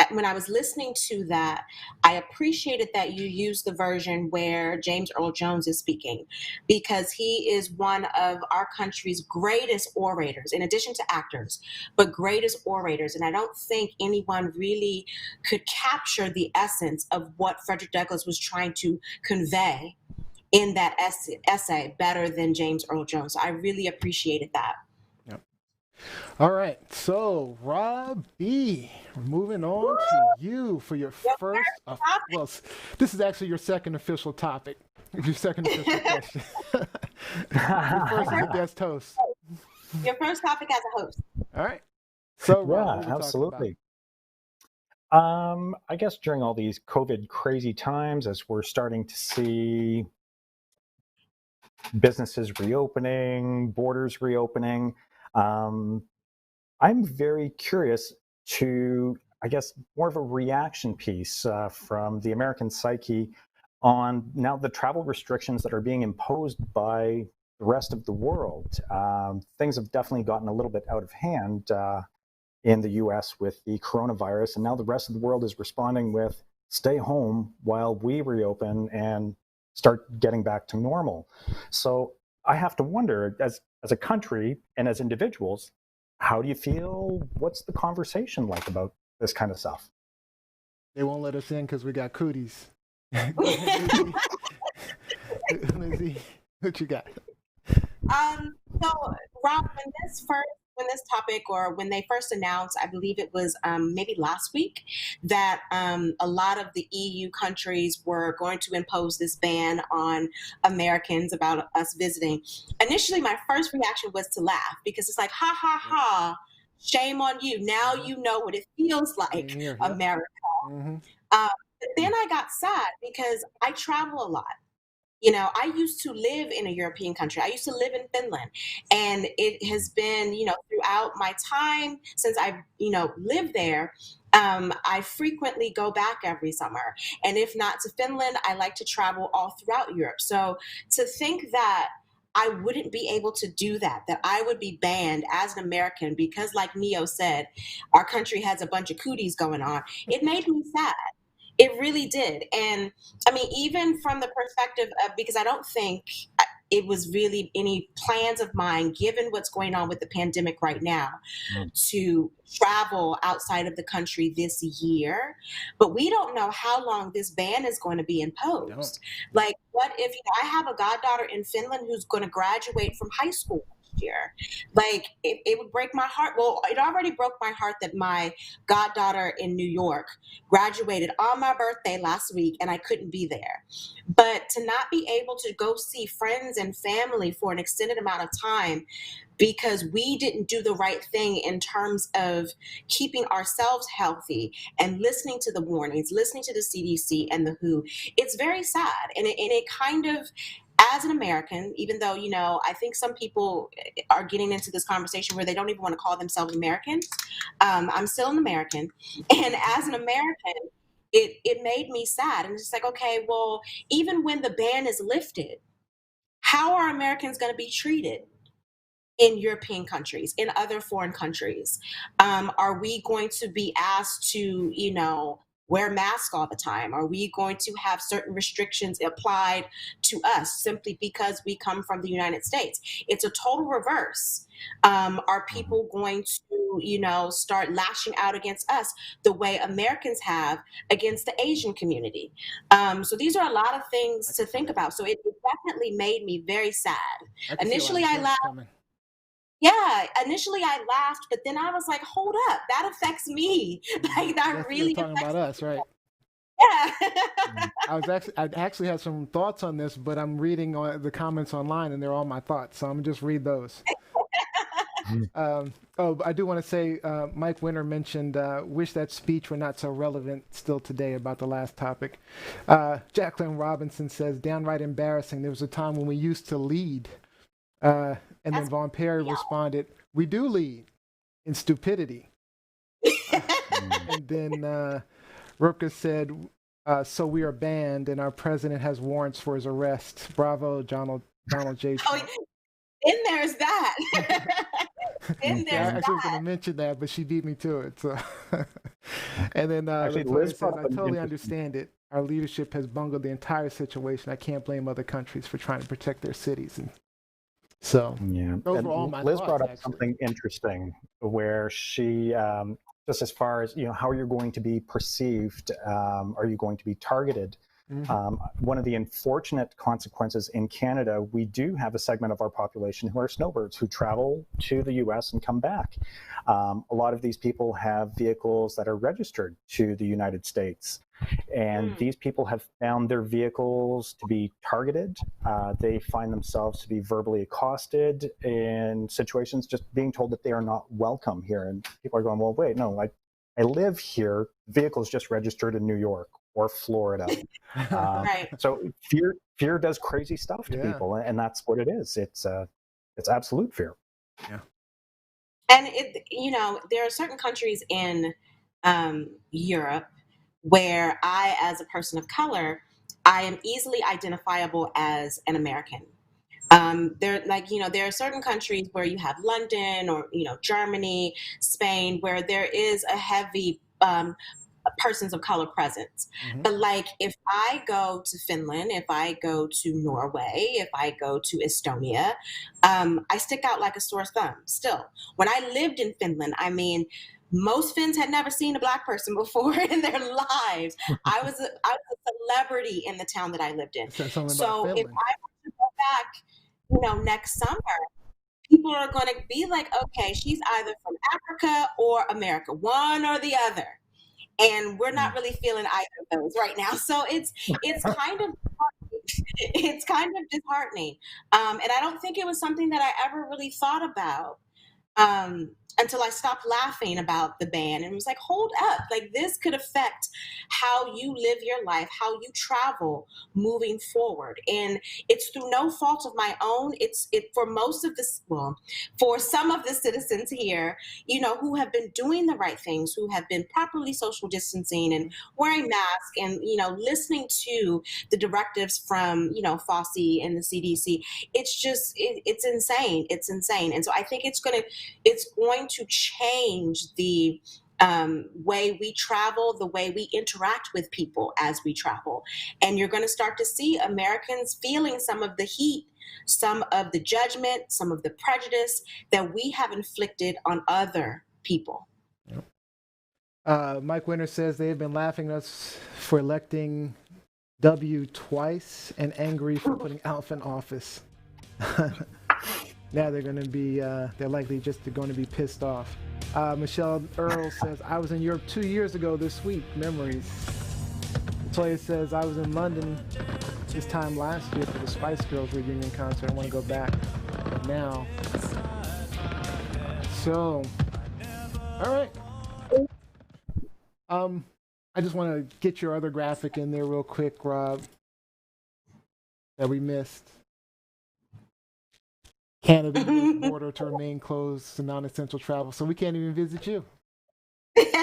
when I was listening to that, I appreciated that you used the version where James Earl Jones is speaking, because he is one of our country's greatest orators, in addition to actors, but greatest orators. And I don't think anyone really could capture the essence of what Frederick Douglass was trying to convey in that essay better than James Earl Jones. I really appreciated that. Yep. All right. So, Rob B., we're moving on to you for your first, well, this is actually your second official topic, your second official question. Your first as a guest host. Your first topic as a host. All right. So, Rob, yeah, absolutely. I guess during all these COVID crazy times, as we're starting to see businesses reopening, borders reopening, I'm very curious to, I guess, more of a reaction piece from the American psyche on now the travel restrictions that are being imposed by the rest of the world. Things have definitely gotten a little bit out of hand in the US with the coronavirus, and now the rest of the world is responding with stay home while we reopen and start getting back to normal. So I have to wonder, as a country and as individuals, how do you feel? What's the conversation like about this kind of stuff? They won't let us in because we got Cooties. Liz-E, what you got? So, Rob, when this topic, or when they first announced, I believe it was maybe last week, that a lot of the EU countries were going to impose this ban on Americans about us visiting. Initially, my first reaction was to laugh, because it's like, ha, ha, ha, shame on you. Now you know what it feels like, America. Mm-hmm. But then I got sad because I travel a lot. You know, I used to live in a European country. I used to live in Finland. And it has been, throughout my time since I've, lived there, I frequently go back every summer. And if not to Finland, I like to travel all throughout Europe. So to think that I wouldn't be able to do that, that I would be banned as an American because, like Nio said, our country has a bunch of cooties going on. It made me sad. It really did. And I mean, even from the perspective of, because I don't think it was really any plans of mine, given what's going on with the pandemic right now, to travel outside of the country this year. But we don't know how long this ban is going to be imposed. Like, what if I have a goddaughter in Finland who's going to graduate from high school next year? Like, it would break my heart. Well, it already broke my heart that my goddaughter in New York graduated on my birthday last week and I couldn't be there. But to not be able to go see friends and family for an extended amount of time because we didn't do the right thing in terms of keeping ourselves healthy and listening to the warnings, listening to the CDC and the WHO, it's very sad. And it kind of, as an American, even though, I think some people are getting into this conversation where they don't even want to call themselves Americans. I'm still an American. And as an American, it made me sad. And it's like, okay, well, even when the ban is lifted, how are Americans going to be treated in European countries, in other foreign countries? Are we going to be asked to, wear masks all the time? Are we going to have certain restrictions applied to us simply because we come from the United States? It's a total reverse. Are people going to, start lashing out against us the way Americans have against the Asian community? So these are a lot of things to think about. So it definitely made me very sad. Initially, I laughed. Yeah, initially I laughed, but then I was like, hold up, that affects me. Like, that really talking affects about us, right? Yeah. I actually had some thoughts on this, but I'm reading the comments online and they're all my thoughts, so I'm gonna just read those. I do want to say, Mike Winter mentioned, wish that speech were not so relevant still today about the last topic. Jacqueline Robinson says, downright embarrassing. There was a time when we used to lead. And then Von Perry responded, we do lead in stupidity. And then Rupka said, so we are banned and our president has warrants for his arrest. Bravo, Donald J. Trump. Then there's that. Then I there's was going to mention that, but she beat me to it. So. And then Actually, Latoya Liz says, brought I up an totally interesting- understand it. Our leadership has bungled the entire situation. I can't blame other countries for trying to protect their cities. And so yeah, those and were all my Liz thoughts, brought up actually. something interesting where she, just as far as how you're going to be perceived, are you going to be targeted? One of the unfortunate consequences in Canada, we do have a segment of our population who are snowbirds who travel to the U.S. and come back. A lot of these people have vehicles that are registered to the United States. And these people have found their vehicles to be targeted. They find themselves to be verbally accosted in situations, just being told that they are not welcome here. And people are going, well, wait, no, I live here. The vehicle is just registered in New York or Florida. Right. So fear does crazy stuff to people, and that's what it is. It's absolute fear. Yeah. And there are certain countries in Europe where I, as a person of color, I am easily identifiable as an American. There are certain countries where you have London or, Germany, Spain, where there is a heavy persons of color presence. But like, if I go to Finland, if I go to Norway, if I go to Estonia, I stick out like a sore thumb still. When I lived in Finland, I mean, most Finns had never seen a Black person before in their lives. I was a celebrity in the town that I lived in. So if I were to go back, next summer, people are going to be like, okay, she's either from Africa or America, one or the other. And we're not really feeling either of those right now. So it's kind of disheartening. And I don't think it was something that I ever really thought about until I stopped laughing about the ban and was like, hold up, like this could affect how you live your life, how you travel moving forward. And it's through no fault of my own. It for most of this, well, for some of the citizens here, who have been doing the right things, who have been properly social distancing and wearing masks and, listening to the directives from, Fossey and the CDC. It's just, it's insane. It's insane. And so I think it's going to change the way we travel, the way we interact with people as we travel. And you're going to start to see Americans feeling some of the heat, some of the judgment, some of the prejudice that we have inflicted on other people. Mike Winter says they have been laughing at us for electing W twice and angry for putting Alf in office. Now they're going to be, they're likely just going to be pissed off. Michelle Earl says, I was in Europe 2 years ago this week. Memories. Toya says, I was in London this time last year for the Spice Girls reunion concert. I want to go back now. So, all right. I just want to get your other graphic in there real quick, Rob, that we missed. Canada border to remain closed to non-essential travel, so we can't even visit you.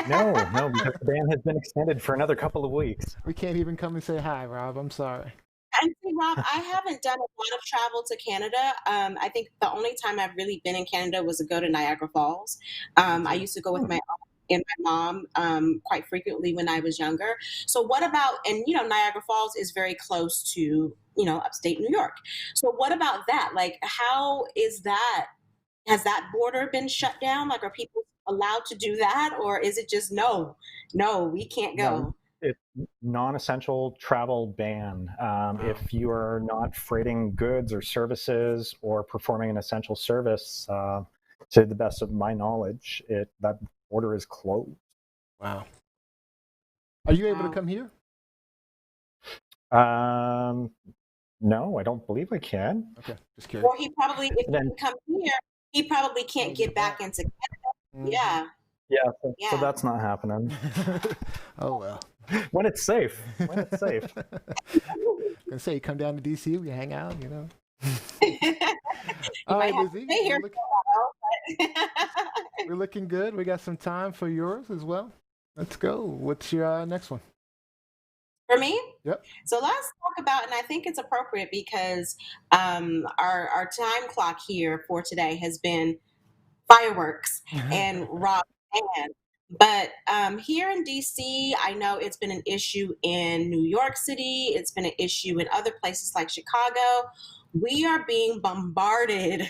No, because the ban has been extended for another couple of weeks. We can't even come and say hi, Rob. I'm sorry. And see, Rob, I haven't done a lot of travel to Canada. I think the only time I've really been in Canada was to go to Niagara Falls. I used to go with my aunt and my mom quite frequently when I was younger. So what about, and Niagara Falls is very close to, upstate New York. So what about that? Like, how is that? Has that border been shut down? Like, are people allowed to do that? Or is it just, no, we can't go? No, it's non-essential travel ban. If you are not freighting goods or services or performing an essential service, to the best of my knowledge, that border is closed. Wow. Are you able to come here? No, I don't believe I can. Okay, just curious. Or he probably, if he can come here, he probably can't get back into Canada. Mm-hmm. So that's not happening. Oh well. When it's safe. I can say come down to DC, we hang out, You All right, might have to Lizzie, stay here for a while, but we're looking good. We got some time for yours as well. Let's go. What's your next one? For me? Yep. So let's talk about, and I think it's appropriate because our time clock here for today has been fireworks and rock band. But here in DC, I know it's been an issue in New York City. It's been an issue in other places like Chicago. We are being bombarded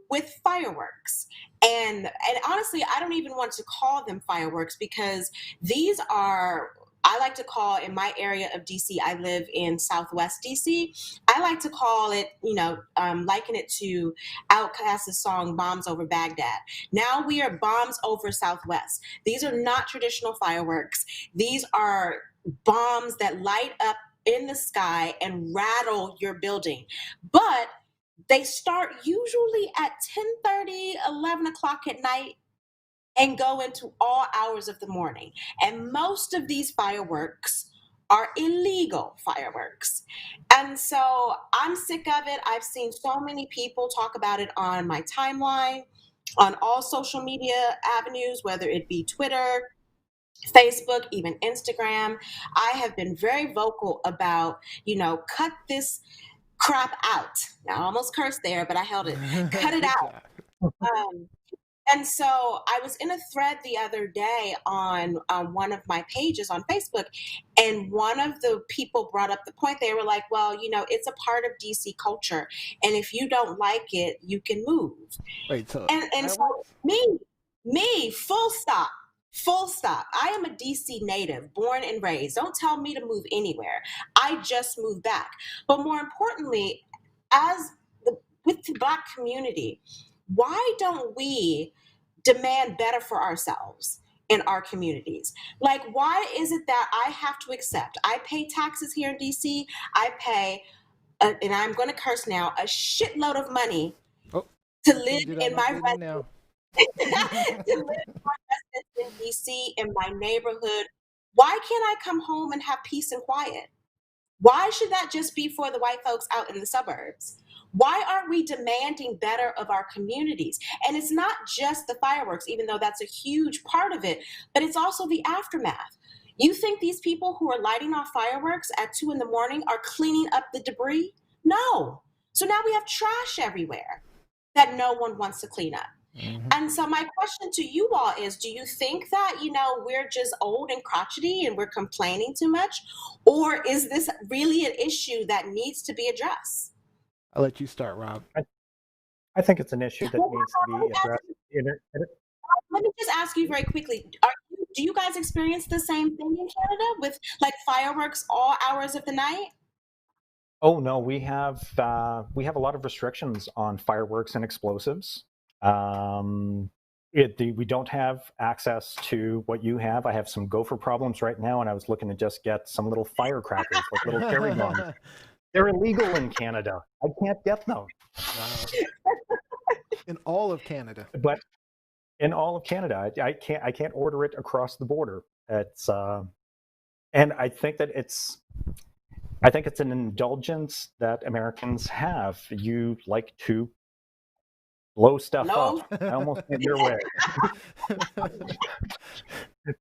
with fireworks. And honestly, I don't even want to call them fireworks because these are, I like to call, in my area of DC, I live in Southwest DC. I like to call it, liken it to Outkast's song Bombs Over Baghdad. Now we are bombs over Southwest. These are not traditional fireworks. These are bombs that light up in the sky and rattle your building. But they start usually at 10:30, 11 o'clock at night and go into all hours of the morning. And most of these fireworks are illegal fireworks. And so I'm sick of it. I've seen so many people talk about it on my timeline, on all social media avenues, whether it be Twitter, Facebook, even Instagram. I have been very vocal about, cut this crap out. Now, I almost cursed there, but I held it. Cut it out. And so I was in a thread the other day on one of my pages on Facebook, and one of the people brought up the point. They were like, well, it's a part of DC culture, and if you don't like it, you can move. Wait, so and so me, full stop. Full stop. I am a DC native, born and raised. Don't tell me to move anywhere. I just moved back. But more importantly, with the Black community, why don't we demand better for ourselves in our communities? Like, why is it that I have to accept? I pay taxes here in DC. I pay, and I'm going to curse now, a shitload of money to live in my residence. to live my residence in DC in my neighborhood, why can't I come home and have peace and quiet? Why should that just be for the white folks out in the suburbs? Why aren't we demanding better of our communities? And it's not just the fireworks, even though that's a huge part of it, but it's also the aftermath. You think these people who are lighting off fireworks at 2 in the morning are cleaning up the debris? No. So now we have trash everywhere that no one wants to clean up. And so my question to you all is, do you think that, we're just old and crotchety and we're complaining too much? Or is this really an issue that needs to be addressed? I'll let you start, Rob. I think it's an issue that needs to be addressed. Let me just ask you very quickly, do you guys experience the same thing in Canada with like fireworks all hours of the night? Oh no, we have a lot of restrictions on fireworks and explosives. We don't have access to what you have. I have some gopher problems right now, and I was looking to just get some little firecrackers, like little cherry bombs. They're illegal in Canada. I can't get them. In all of Canada. But in all of Canada, I can't order it across the border. It's and I think it's an indulgence that Americans have. You like to blow stuff up. I almost went your way.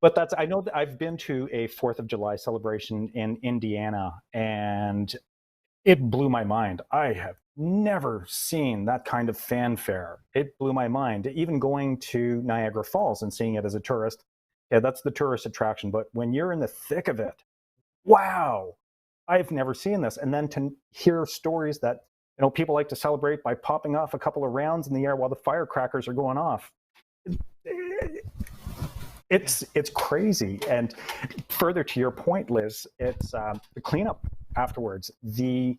But I know that I've been to a 4th of July celebration in Indiana, and it blew my mind. I have never seen that kind of fanfare. It blew my mind. Even going to Niagara Falls and seeing it as a tourist, yeah, that's the tourist attraction. But when you're in the thick of it, wow, I've never seen this. And then to hear stories that, people like to celebrate by popping off a couple of rounds in the air while the firecrackers are going off. It's crazy. And further to your point, Liz, it's the cleanup afterwards. The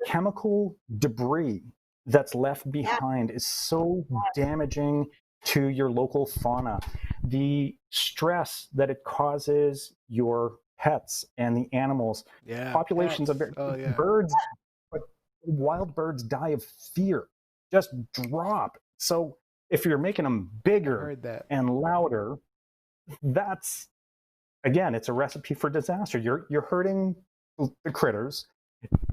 chemical debris that's left behind is so damaging to your local fauna. The stress that it causes your pets and the animals. Yeah, populations of birds, but wild birds die of fear, just drop. So if you're making them bigger and louder, that's, again, it's a recipe for disaster. You're hurting the critters,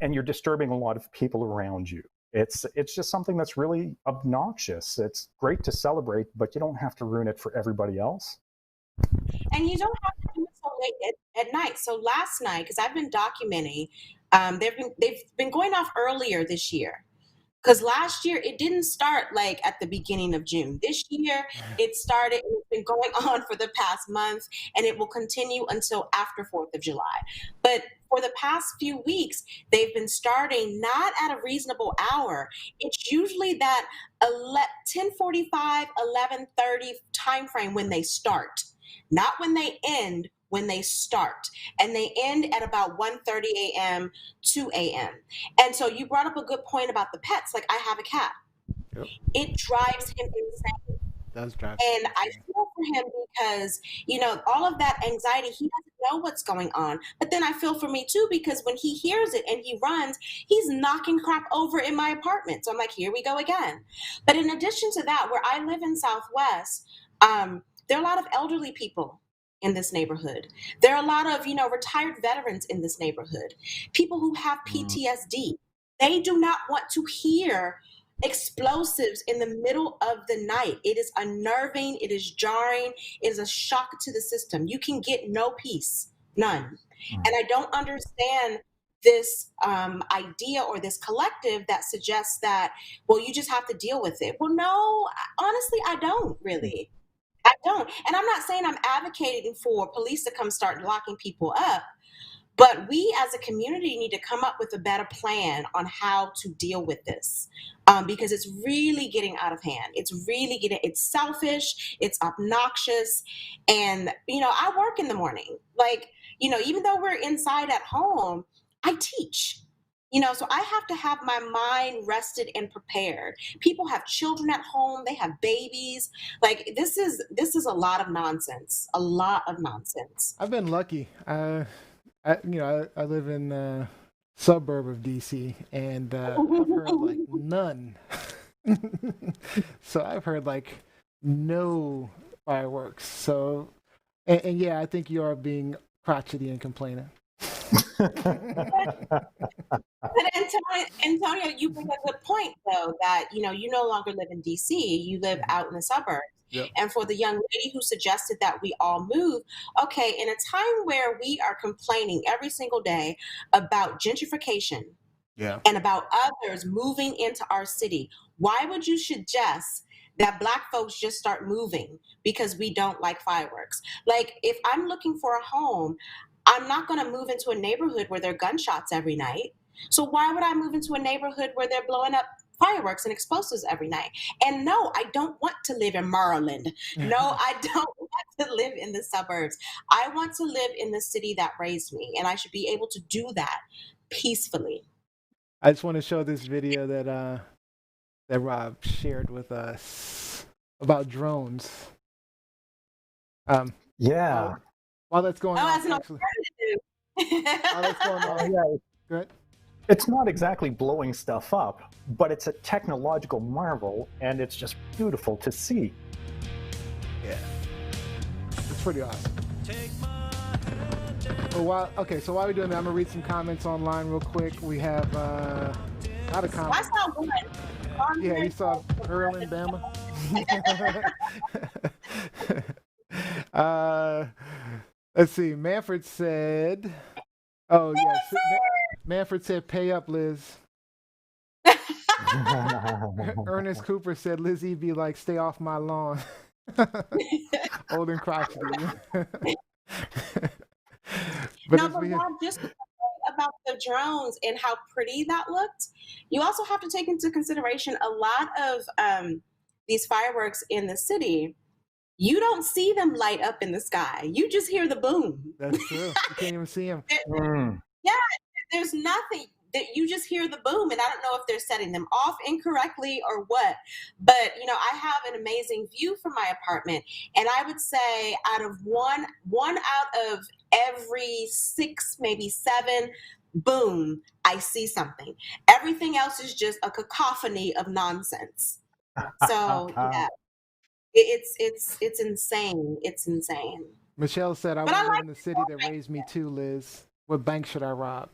and you're disturbing a lot of people around you. It's just something that's really obnoxious. It's great to celebrate, but you don't have to ruin it for everybody else. And you don't have to do it so late at night. So last night, because I've been documenting, they've been going off earlier this year. Because last year it didn't start like at the beginning of June. This year it started, and it's been going on for the past month, and it will continue until after 4th of July. But for the past few weeks, they've been starting not at a reasonable hour. It's usually that 10:45, 11:30 timeframe when they start, not when they end. When they start, and they end at about 1:30 a.m., 2 a.m. And so you brought up a good point about the pets. Like, I have a cat. Yep. It drives him insane. Does drive. And I feel for him because, all of that anxiety, he doesn't know what's going on. But then I feel for me too, because when he hears it and he runs, he's knocking crap over in my apartment. So I'm like, here we go again. But in addition to that, where I live in Southwest, there are a lot of elderly people in this neighborhood. There are a lot of, retired veterans in this neighborhood, people who have PTSD. They do not want to hear explosives in the middle of the night. It is unnerving. It is jarring. It is a shock to the system. You can get no peace, none. And I don't understand this idea or this collective that suggests that, well, you just have to deal with it. Well, no, honestly, I don't really. I don't. And I'm not saying I'm advocating for police to come start locking people up, but we as a community need to come up with a better plan on how to deal with this, because it's really getting out of hand. It's selfish, it's obnoxious. And, I work in the morning. Like, even though we're inside at home, I teach. So I have to have my mind rested and prepared. People have children at home. They have babies. Like, this is a lot of nonsense. A lot of nonsense. I've been lucky. I live in a suburb of DC, and I've heard like none. So I've heard like no fireworks. So, and yeah, I think you are being crotchety and complaining. But Antonio, you bring a good point though, that you no longer live in DC, you live out in the suburbs. Yep. And for the young lady who suggested that we all move, okay, in a time where we are complaining every single day about gentrification Yeah. and about others moving into our city, why would you suggest that Black folks just start moving because we don't like fireworks? Like, if I'm looking for a home, I'm not going to move into a neighborhood where there are gunshots every night. So why would I move into a neighborhood where they're blowing up fireworks and explosives every night? And no, I don't want to live in Maryland. No, I don't want to live in the suburbs. I want to live in the city that raised me, and I should be able to do that peacefully. I just want to show this video that Rob shared with us about drones. Yeah. While that's going on, As an actually, alternative. while that's going on, Yeah. go ahead. It's not exactly blowing stuff up, but it's a technological marvel, and it's just beautiful to see. Yeah, it's pretty awesome. Take my hand and So while we're doing that, I'm gonna read some comments online real quick. We have a lot of I comments. saw one. Yeah, you saw Earl in Bama. Let's see. Manfred said, "Oh yes, Manfred said, pay up, Liz." Ernest Cooper said, "Liz-E be like, stay off my lawn." Old and crotchety. But No, as but we Rob, just about the drones and how pretty that looked, you also have to take into consideration a lot of these fireworks in the city. You don't see them light up in the sky. You just hear the boom. That's true. You can't even see him. There's nothing that you just hear the boom, and I don't know if they're setting them off incorrectly or what, but I have an amazing view from my apartment, and I would say out of one out of every 6, maybe 7, boom, I see something. Everything else is just a cacophony of nonsense. So yeah, it's insane. It's insane. Michelle said, "I But I want to live like in the city that raised me too, Liz. What bank should I rob?"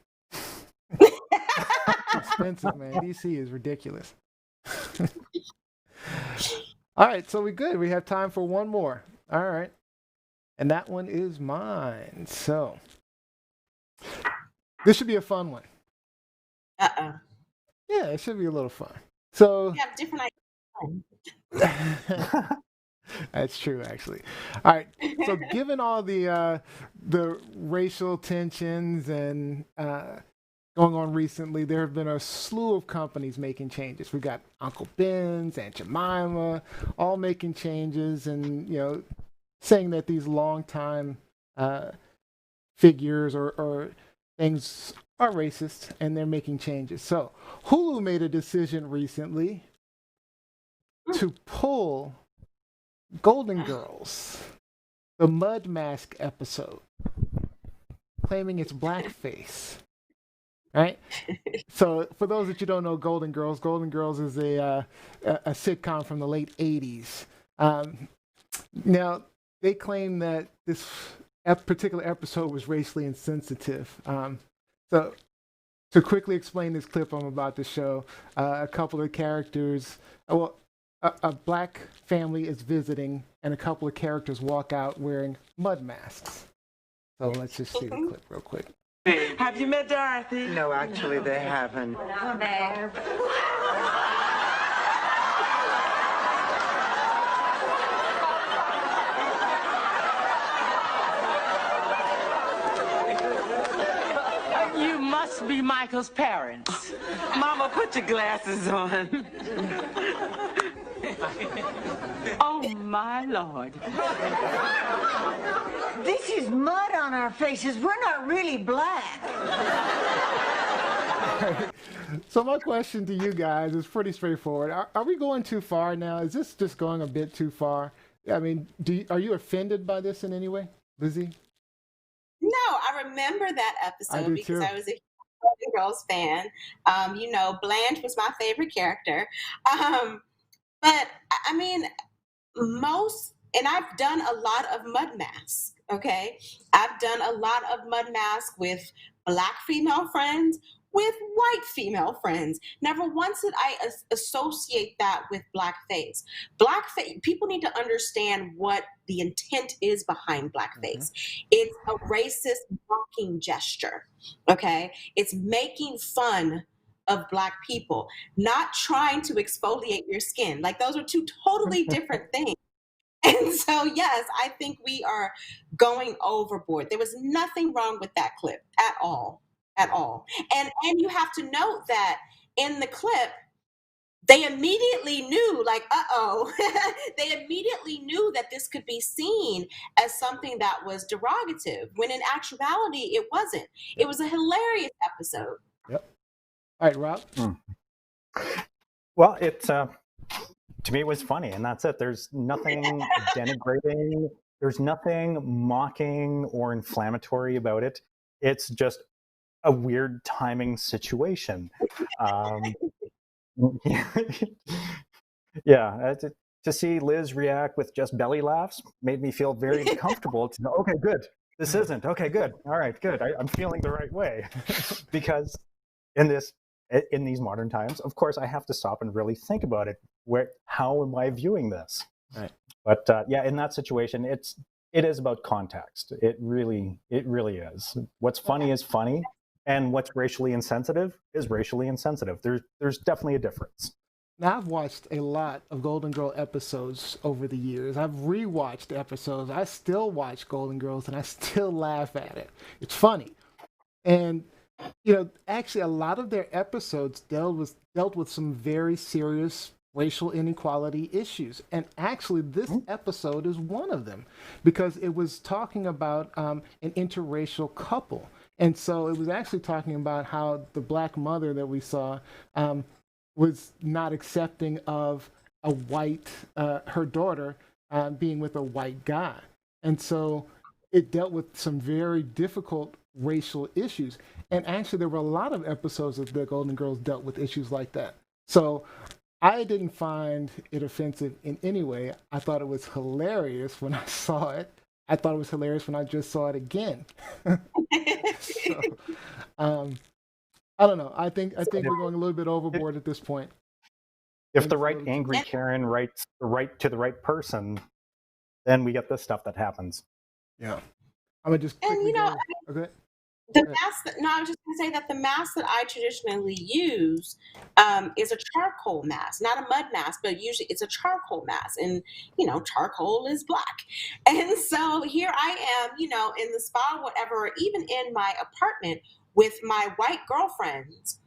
Expensive, man. DC is ridiculous. All right, so we good. We have time for one more. All right. And that one is mine. So this should be a fun one. Yeah, it should be a little fun. So We have different ideas. that's true, actually. All right. So, given all the racial tensions and going on recently, there have been a slew of companies making changes. We've got Uncle Ben's, Aunt Jemima, all making changes, and saying that these longtime figures or things are racist, and they're making changes. So, Hulu made a decision recently to pull Golden Girls, the Mud Mask episode, claiming it's blackface. Right? So, for those that you don't know, Golden Girls is a sitcom from the late 80s. Now, they claim that this particular episode was racially insensitive. So, to quickly explain this clip I'm about to show, a couple of characters, a black family is visiting, and a couple of characters walk out wearing mud masks. So let's just see the clip real quick. Have you met Dorothy? No, actually, they haven't. You must be Michael's parents. Mama, put your glasses on. Oh, my Lord. This is mud on our faces. We're not really black. So my question to you guys is pretty straightforward. Are we going too far now? Is this just going a bit too far? I mean, are you offended by this in any way, Liz-E? No, I remember that episode because too. I was a Golden Girls fan. Blanche was my favorite character. But I mean, And I've done a lot of mud masks. Okay, I've done a lot of mud masks with Black female friends, with white female friends. Never once did I associate that with blackface. Blackface, people need to understand what the intent is behind blackface. It's a racist mocking gesture. Okay, it's making fun of Black people, not trying to exfoliate your skin. Like, those are two totally different things. And so, yes, I think we are going overboard. There was nothing wrong with that clip at all, at all. And you have to note that in the clip, they immediately knew, like, uh-oh, they immediately knew that this could be seen as something that was derogative, when in actuality, it wasn't. It was a hilarious episode. Yep. All right, Rob. Well, to me, it was funny, and that's it. There's nothing denigrating. There's nothing mocking or inflammatory about it. It's just a weird timing situation. Yeah, to see Liz react with just belly laughs made me feel very comfortable. To know, okay, good. This isn't okay. Good. All right, good. I'm feeling the right way because in these modern times, of course, I have to stop and really think about it. How am I viewing this? Right. But yeah, in that situation, it is about context. It really is. What's funny is funny, and what's racially insensitive is racially insensitive. There's definitely a difference. Now, I've watched a lot of Golden Girl episodes over the years. I've rewatched episodes. I still watch Golden Girls, and I still laugh at it. It's funny. And actually, a lot of their episodes dealt with some very serious racial inequality issues. And actually, this episode is one of them, because it was talking about an interracial couple. And so it was actually talking about how the Black mother that we saw was not accepting of a white, her daughter being with a white guy. And so it dealt with some very difficult racial issues. And actually, there were a lot of episodes of the Golden Girls dealt with issues like that. So I didn't find it offensive in any way. I thought it was hilarious when I saw it. I thought it was hilarious when I just saw it again. So, I don't know. I think we're going a little bit overboard at this point. If the right angry Karen writes to the right person, then we get this stuff that happens. Yeah. I'm gonna just quickly go. Okay. The mask I was just going to say that the mask that I traditionally use is a charcoal mask, not a mud mask, but usually it's a charcoal mask. And, charcoal is Black. And so here I am, in the spa, whatever, or even in my apartment with my white girlfriends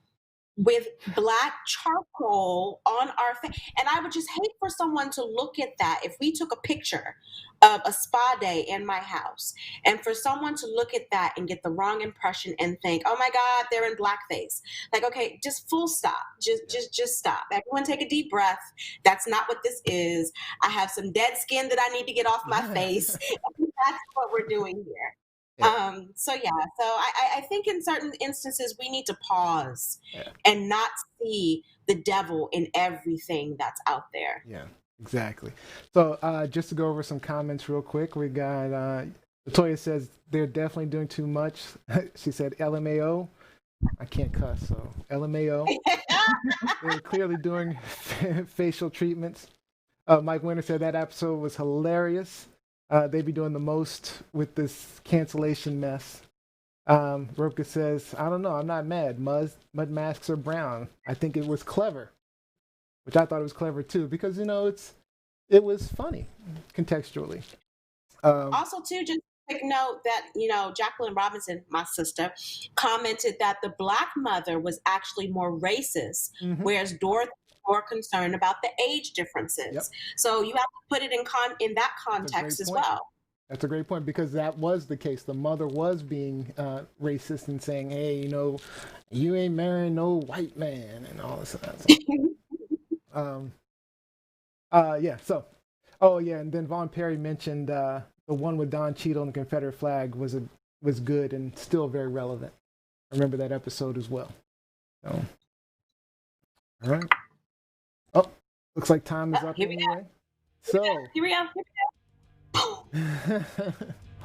with Black charcoal on our face. And I would just hate for someone to look at that. If we took a picture of a spa day in my house, and for someone to look at that and get the wrong impression and think, oh my God, they're in blackface. Like, okay, just full stop. Just stop. Everyone take a deep breath. That's not what this is. I have some dead skin that I need to get off my face. That's what we're doing here. So I think in certain instances we need to pause and not see the devil in everything that's out there. Yeah, exactly. So just to go over some comments real quick, we got Latoya says they're definitely doing too much. She said LMAO. I can't cuss, so LMAO. They're clearly doing facial treatments. Mike Winter said that episode was hilarious. They be doing the most with this cancellation mess. Ropka says, I don't know, I'm not mad. Mud masks are brown. I think it was clever, which I thought it was clever too, because it was funny contextually. Also, too, just a quick note that Jacqueline Robinson, my sister, commented that the Black mother was actually more racist, whereas Dorothy more concerned about the age differences. Yep. So you have to put it in that context as well. That's a great point, because that was the case. The mother was being racist and saying, hey, you ain't marrying no white man and all this. And then Von Perry mentioned the one with Don Cheadle and the Confederate flag was good and still very relevant. I remember that episode as well. So, all right. Oh, looks like time is up anyway. So, Here we go.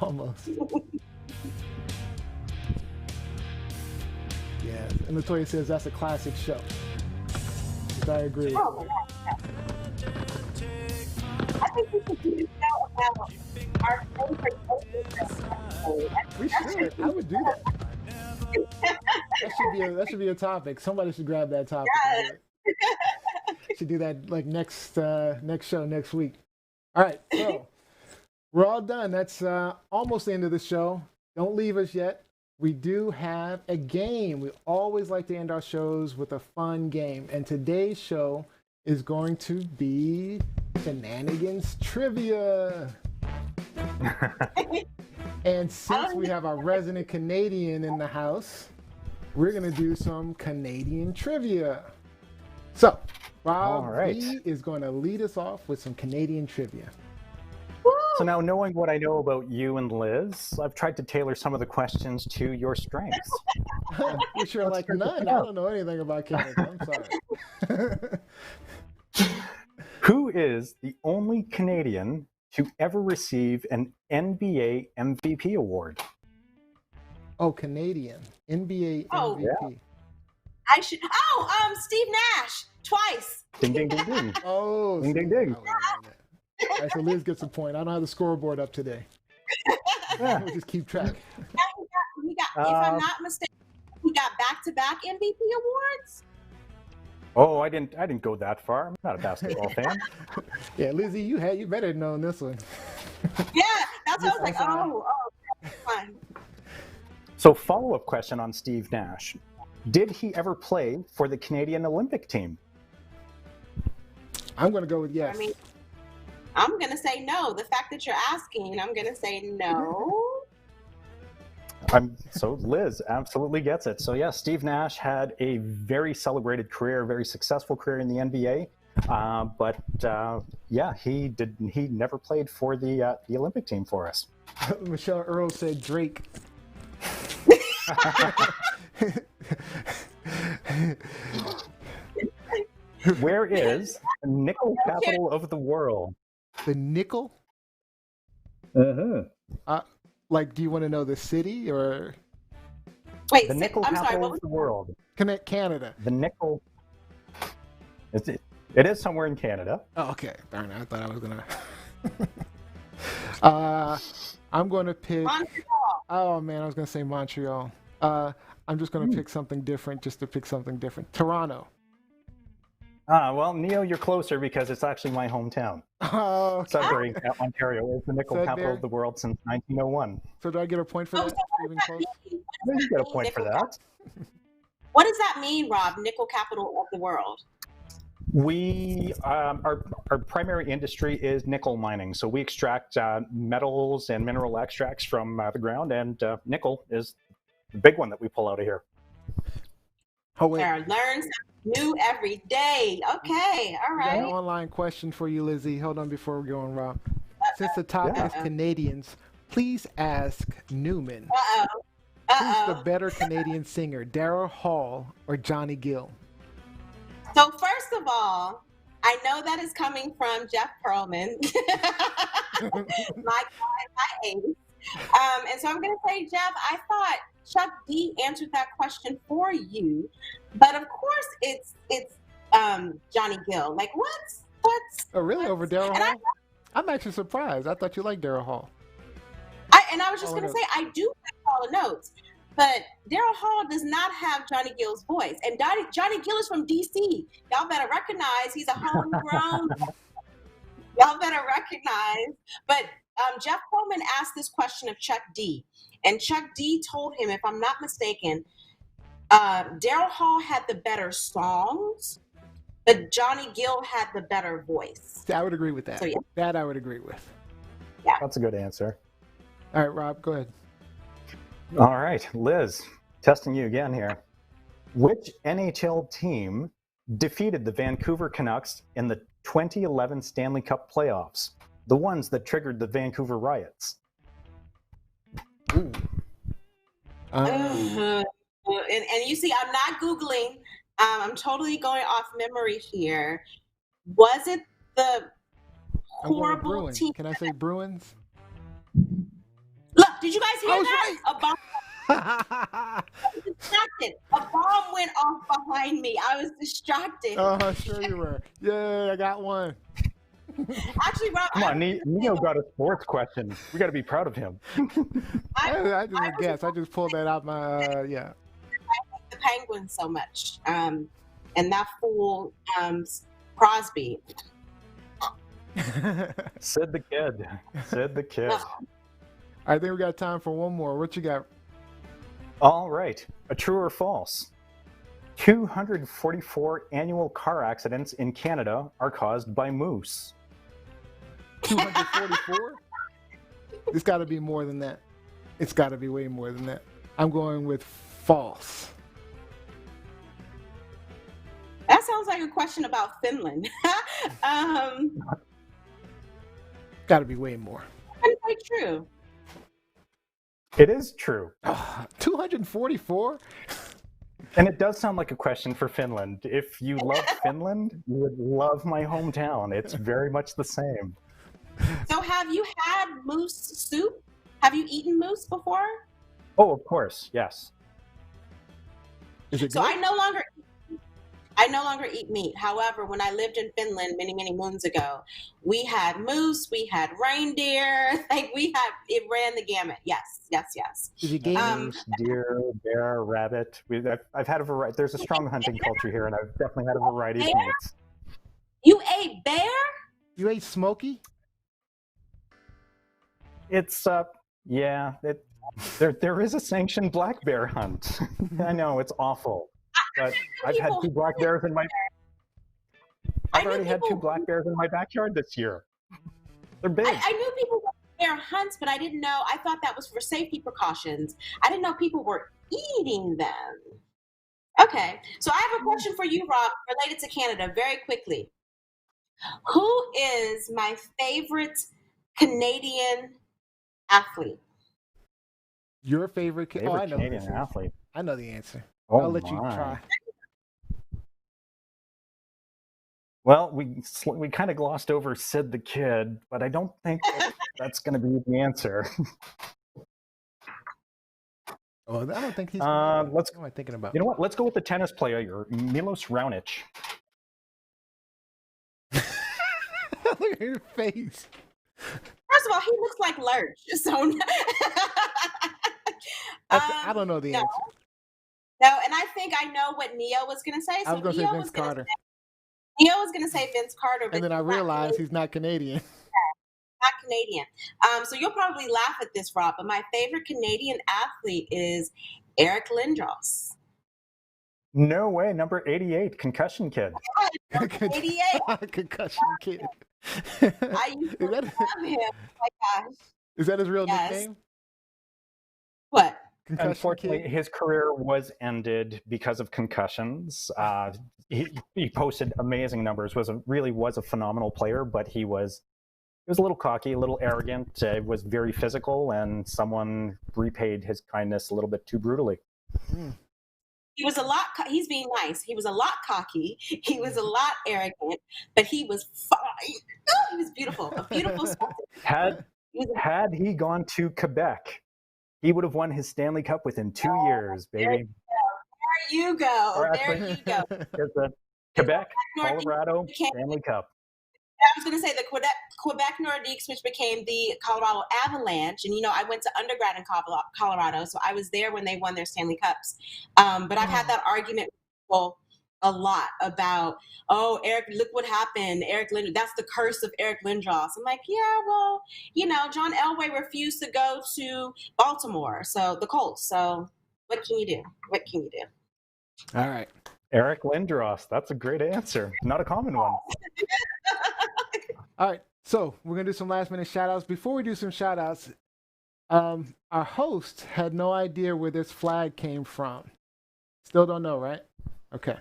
almost. Yes. And Latoya says that's a classic show. Which I agree with. Oh my God. I think we should do a show about our favorite shows. We should. I would do that. That should be a topic. Somebody should grab that topic. And do it. Should do that like next show next week. All right, so we're all done. That's almost the end of the show. Don't leave us yet. We do have a game. We always like to end our shows with a fun game, and today's show is going to be Shenanigans Trivia. And since we have our resident Canadian in the house, we're going to do some Canadian trivia. So, Rob V is going to lead us off with some Canadian trivia. So now, knowing what I know about you and Liz, I've tried to tailor some of the questions to your strengths. Which you're like, none. I don't know anything about Canada. I'm sorry. Who is the only Canadian to ever receive an NBA MVP award? Oh, Canadian. NBA MVP. Yeah. I should. Oh, Steve Nash twice. Ding, ding, ding, ding. Oh, ding, ding, ding. All right, so Liz gets a point. I don't have the scoreboard up today. Yeah. We'll just keep track. He got, if I'm not mistaken, he got back-to-back MVP awards. Oh, I didn't go that far. I'm not a basketball fan. Yeah, Lizzie, you better have known this one. Yeah, that's what I was like. Oh, fine. So, follow-up question on Steve Nash. Did he ever play for the Canadian Olympic team? I'm going to go with yes. I mean, I'm going to say no. The fact that you're asking, I'm going to say no. So Liz absolutely gets it. So yeah, Steve Nash had a very celebrated career, very successful career in the NBA. Yeah, he never played for the Olympic team for us. Michelle Earl said Drake. Where is the nickel capital of the world? The nickel? Uh-huh. Like, do you want to know the city or? Wait, the nickel I'm capital sorry, of the world. Canada. The nickel. It is somewhere in Canada. Oh, okay. Darn it, I thought I was gonna. I'm going to pick. Montreal. Oh man, I was going to say Montreal. I'm just going to pick something different, just to pick something different. Toronto. Well, Nio, you're closer because it's actually my hometown. Oh, okay. Sudbury, Ontario is the nickel capital Sudbury. of the world since 1901. So do I get a point for that? Even close? You get a point for that. What does that mean, Rob? Nickel capital of the world. We our primary industry is nickel mining. So we extract metals and mineral extracts from the ground, and nickel is the big one that we pull out of here. Oh wait. Learn something new every day. Okay, all I got an right. online question for you, Lizzie. Hold on before we go on, Rob. Since the topic is Canadians, please ask Newman. Who's the better Canadian singer, Daryl Hall or Johnny Gill? So first of all, I know that is coming from Jeff Pearlman, my ace. And so I'm going to say, Jeff, I thought Chuck D answered that question for you, but of course it's Johnny Gill. Like what's Oh really? Over Daryl and Hall? I'm actually surprised. I thought you liked Daryl Hall. I was just going to say I do like Hall of Notes, but Daryl Hall does not have Johnny Gill's voice, and Johnny Gill is from DC. Y'all better recognize he's a homegrown. Y'all better recognize. But Jeff Coleman asked this question of Chuck D, and Chuck D told him, if I'm not mistaken, Daryl Hall had the better songs, but Johnny Gill had the better voice. I would agree with that. So, yeah. That I would agree with. Yeah. That's a good answer. All right, Rob, go ahead. All right, Liz, testing you again here. Which NHL team defeated the Vancouver Canucks in the 2011 Stanley Cup playoffs? The ones that triggered the Vancouver riots. Ooh. And you see, I'm not Googling. I'm totally going off memory here. Was it the I'm going with horrible Bruins. team. Can I say Bruins? Look, did you guys hear I was that? right. A bomb. I was distracted. A bomb went off behind me. I was distracted. Oh, sure you were. Yeah, I got one. Actually, Rob, Come on, Neo got a sports question. We got to be proud of him. I just guess. I just pulled that out my yeah. the Penguins so much, and that fool Crosby. Said the kid. Said the kid. I think we got time for one more. What you got? All right. A true or false? 244 annual car accidents in Canada are caused by moose. 244? It's got to be more than that. It's got to be way more than that. I'm going with false. That sounds like a question about Finland. Got to be way more. It's like true. It is true. 244? And it does sound like a question for Finland. If you love Finland, you would love my hometown. It's very much the same. So, have you had moose soup? Have you eaten moose before? Oh, of course, yes. Is it So good? I no longer eat meat. However, when I lived in Finland many moons ago, we had moose, we had reindeer, it ran the gamut. Yes. Is it game? Moose, deer, bear, rabbit. I've had a variety. There's a strong hunting culture here, and I've definitely had a variety of meats. You ate bear? You ate Smokey? It's yeah. There is a sanctioned black bear hunt. I know it's awful, but I've had two black bears in my. I've already had two black bears in my backyard this year. They're big. I knew people were bear hunts, but I didn't know. I thought that was for safety precautions. I didn't know people were eating them. Okay, so I have a question for you, Rob, related to Canada, very quickly. Who is my favorite Canadian athlete? Your favorite? Favorite I know Canadian this is. athlete. I know the answer. Oh, I'll let you my. try. Well, we kind of glossed over Sid the Kid, but I don't think that's going to be the answer. Oh, I don't think he's. Let's. What am I thinking about? You know what? Let's go with the tennis player, Milos Raonic. Look at your face. First of all, he looks like Lurch. So I don't know the answer. No, and I think I know what Neo was going to say. So I was going to say Neo Vince Carter. Neo was going to say Vince Carter. And then I realized he's not Canadian. Not Canadian. So you'll probably laugh at this, Rob, but my favorite Canadian athlete is Eric Lindros. No way, number 88, concussion kid. 88. Concussion kid. I used to love him. Oh my gosh. Is that his real Yes. nickname? What? Concussion Unfortunately, kid? his career was ended because of concussions. He posted amazing numbers. Really was a phenomenal player, but he was a little cocky, a little arrogant. Was very physical, and someone repaid his kindness a little bit too brutally. He was a lot. He's being nice. He was a lot cocky. He was a lot arrogant, but he was fine. He was beautiful. A beautiful. Had he gone to Quebec, he would have won his Stanley Cup within 2 years, baby. There you go. Or There actually- you go. There's the Quebec, Colorado, Stanley Cup. I was going to say the Quebec Nordiques, which became the Colorado Avalanche. And, I went to undergrad in Colorado, so I was there when they won their Stanley Cups. But I've had that argument with people a lot about, Eric, look what happened. Eric Lindros, that's the curse of Eric Lindros. I'm like, yeah, well, John Elway refused to go to Baltimore, so the Colts. So what can you do? What can you do? All right. Eric Lindros. That's a great answer. Not a common one. All right. So we're going to do some last minute shout outs. Before we do some shout outs, our host had no idea where this flag came from. Still don't know, right? Okay.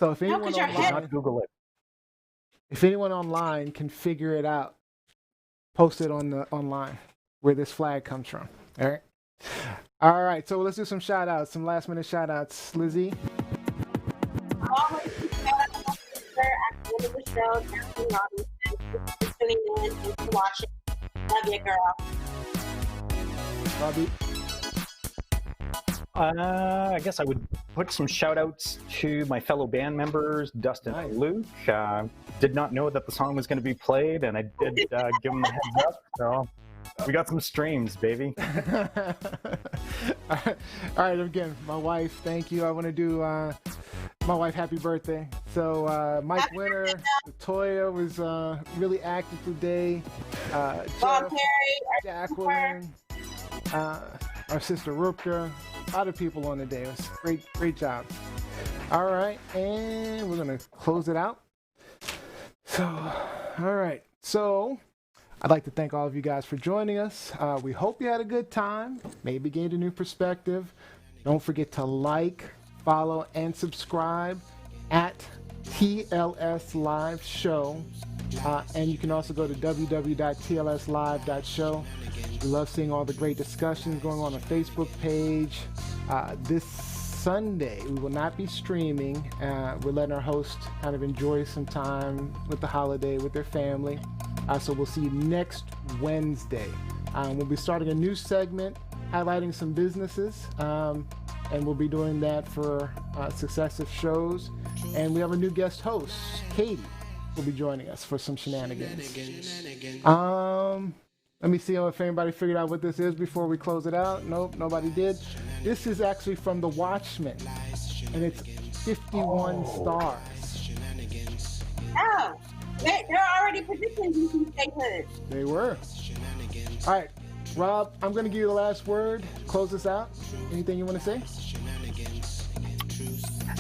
So if anyone Not Google it. If anyone online can figure it out, post it on the online where this flag comes from. All right. All right. So let's do some shout outs, some last minute shout outs. Liz-E. Always at the end of the show, tuning in. watching. Love you, girl. Bobby. I guess I would put some shout outs to my fellow band members, Dustin Nice. and Luke. Did not know that the song was going to be played, and I did give them a heads up. So we got some streams, baby. All right, again, my wife, thank you. I want to do my wife happy birthday. So Mike Winter, Latoya was really active today. Jeff, Jacqueline, our sister Rupka, a lot of people on the day. It was great job. All right, and we're gonna close it out. So, all right, so I'd like to thank all of you guys for joining us. We hope you had a good time, maybe gained a new perspective. Don't forget to like, follow, and subscribe at TLS Live Show. And you can also go to www.tlslive.show. We love seeing all the great discussions going on Facebook page. This Sunday, we will not be streaming. We're letting our host kind of enjoy some time with the holiday with their family. So we'll see you next Wednesday. We'll be starting a new segment highlighting some businesses. And we'll be doing that for successive shows. And we have a new guest host, Katie, will be joining us for some shenanigans. Let me see if anybody figured out what this is before we close it out. Nope, nobody did. This is actually from The Watchmen, and it's 51 stars. Oh, they're already predicting DC statehood. They were. All right, Rob, I'm going to give you the last word. Close this out. Anything you want to say?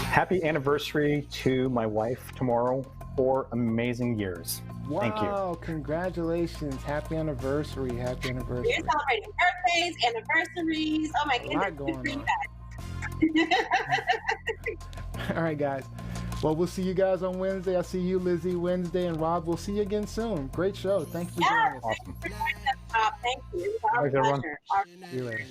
Happy anniversary to my wife tomorrow. 4 amazing years. Wow, Thank you. Congratulations. Happy anniversary. Happy anniversary. We're celebrating birthdays, anniversaries. Oh my goodness. A lot going on. All right, guys. Well, we'll see you guys on Wednesday. I'll see you, Liz-E, Wednesday, and Rob, we'll see you again soon. Great show. Thanks for joining us. Awesome. Thank you. It was our Thanks, everyone. pleasure. See you later.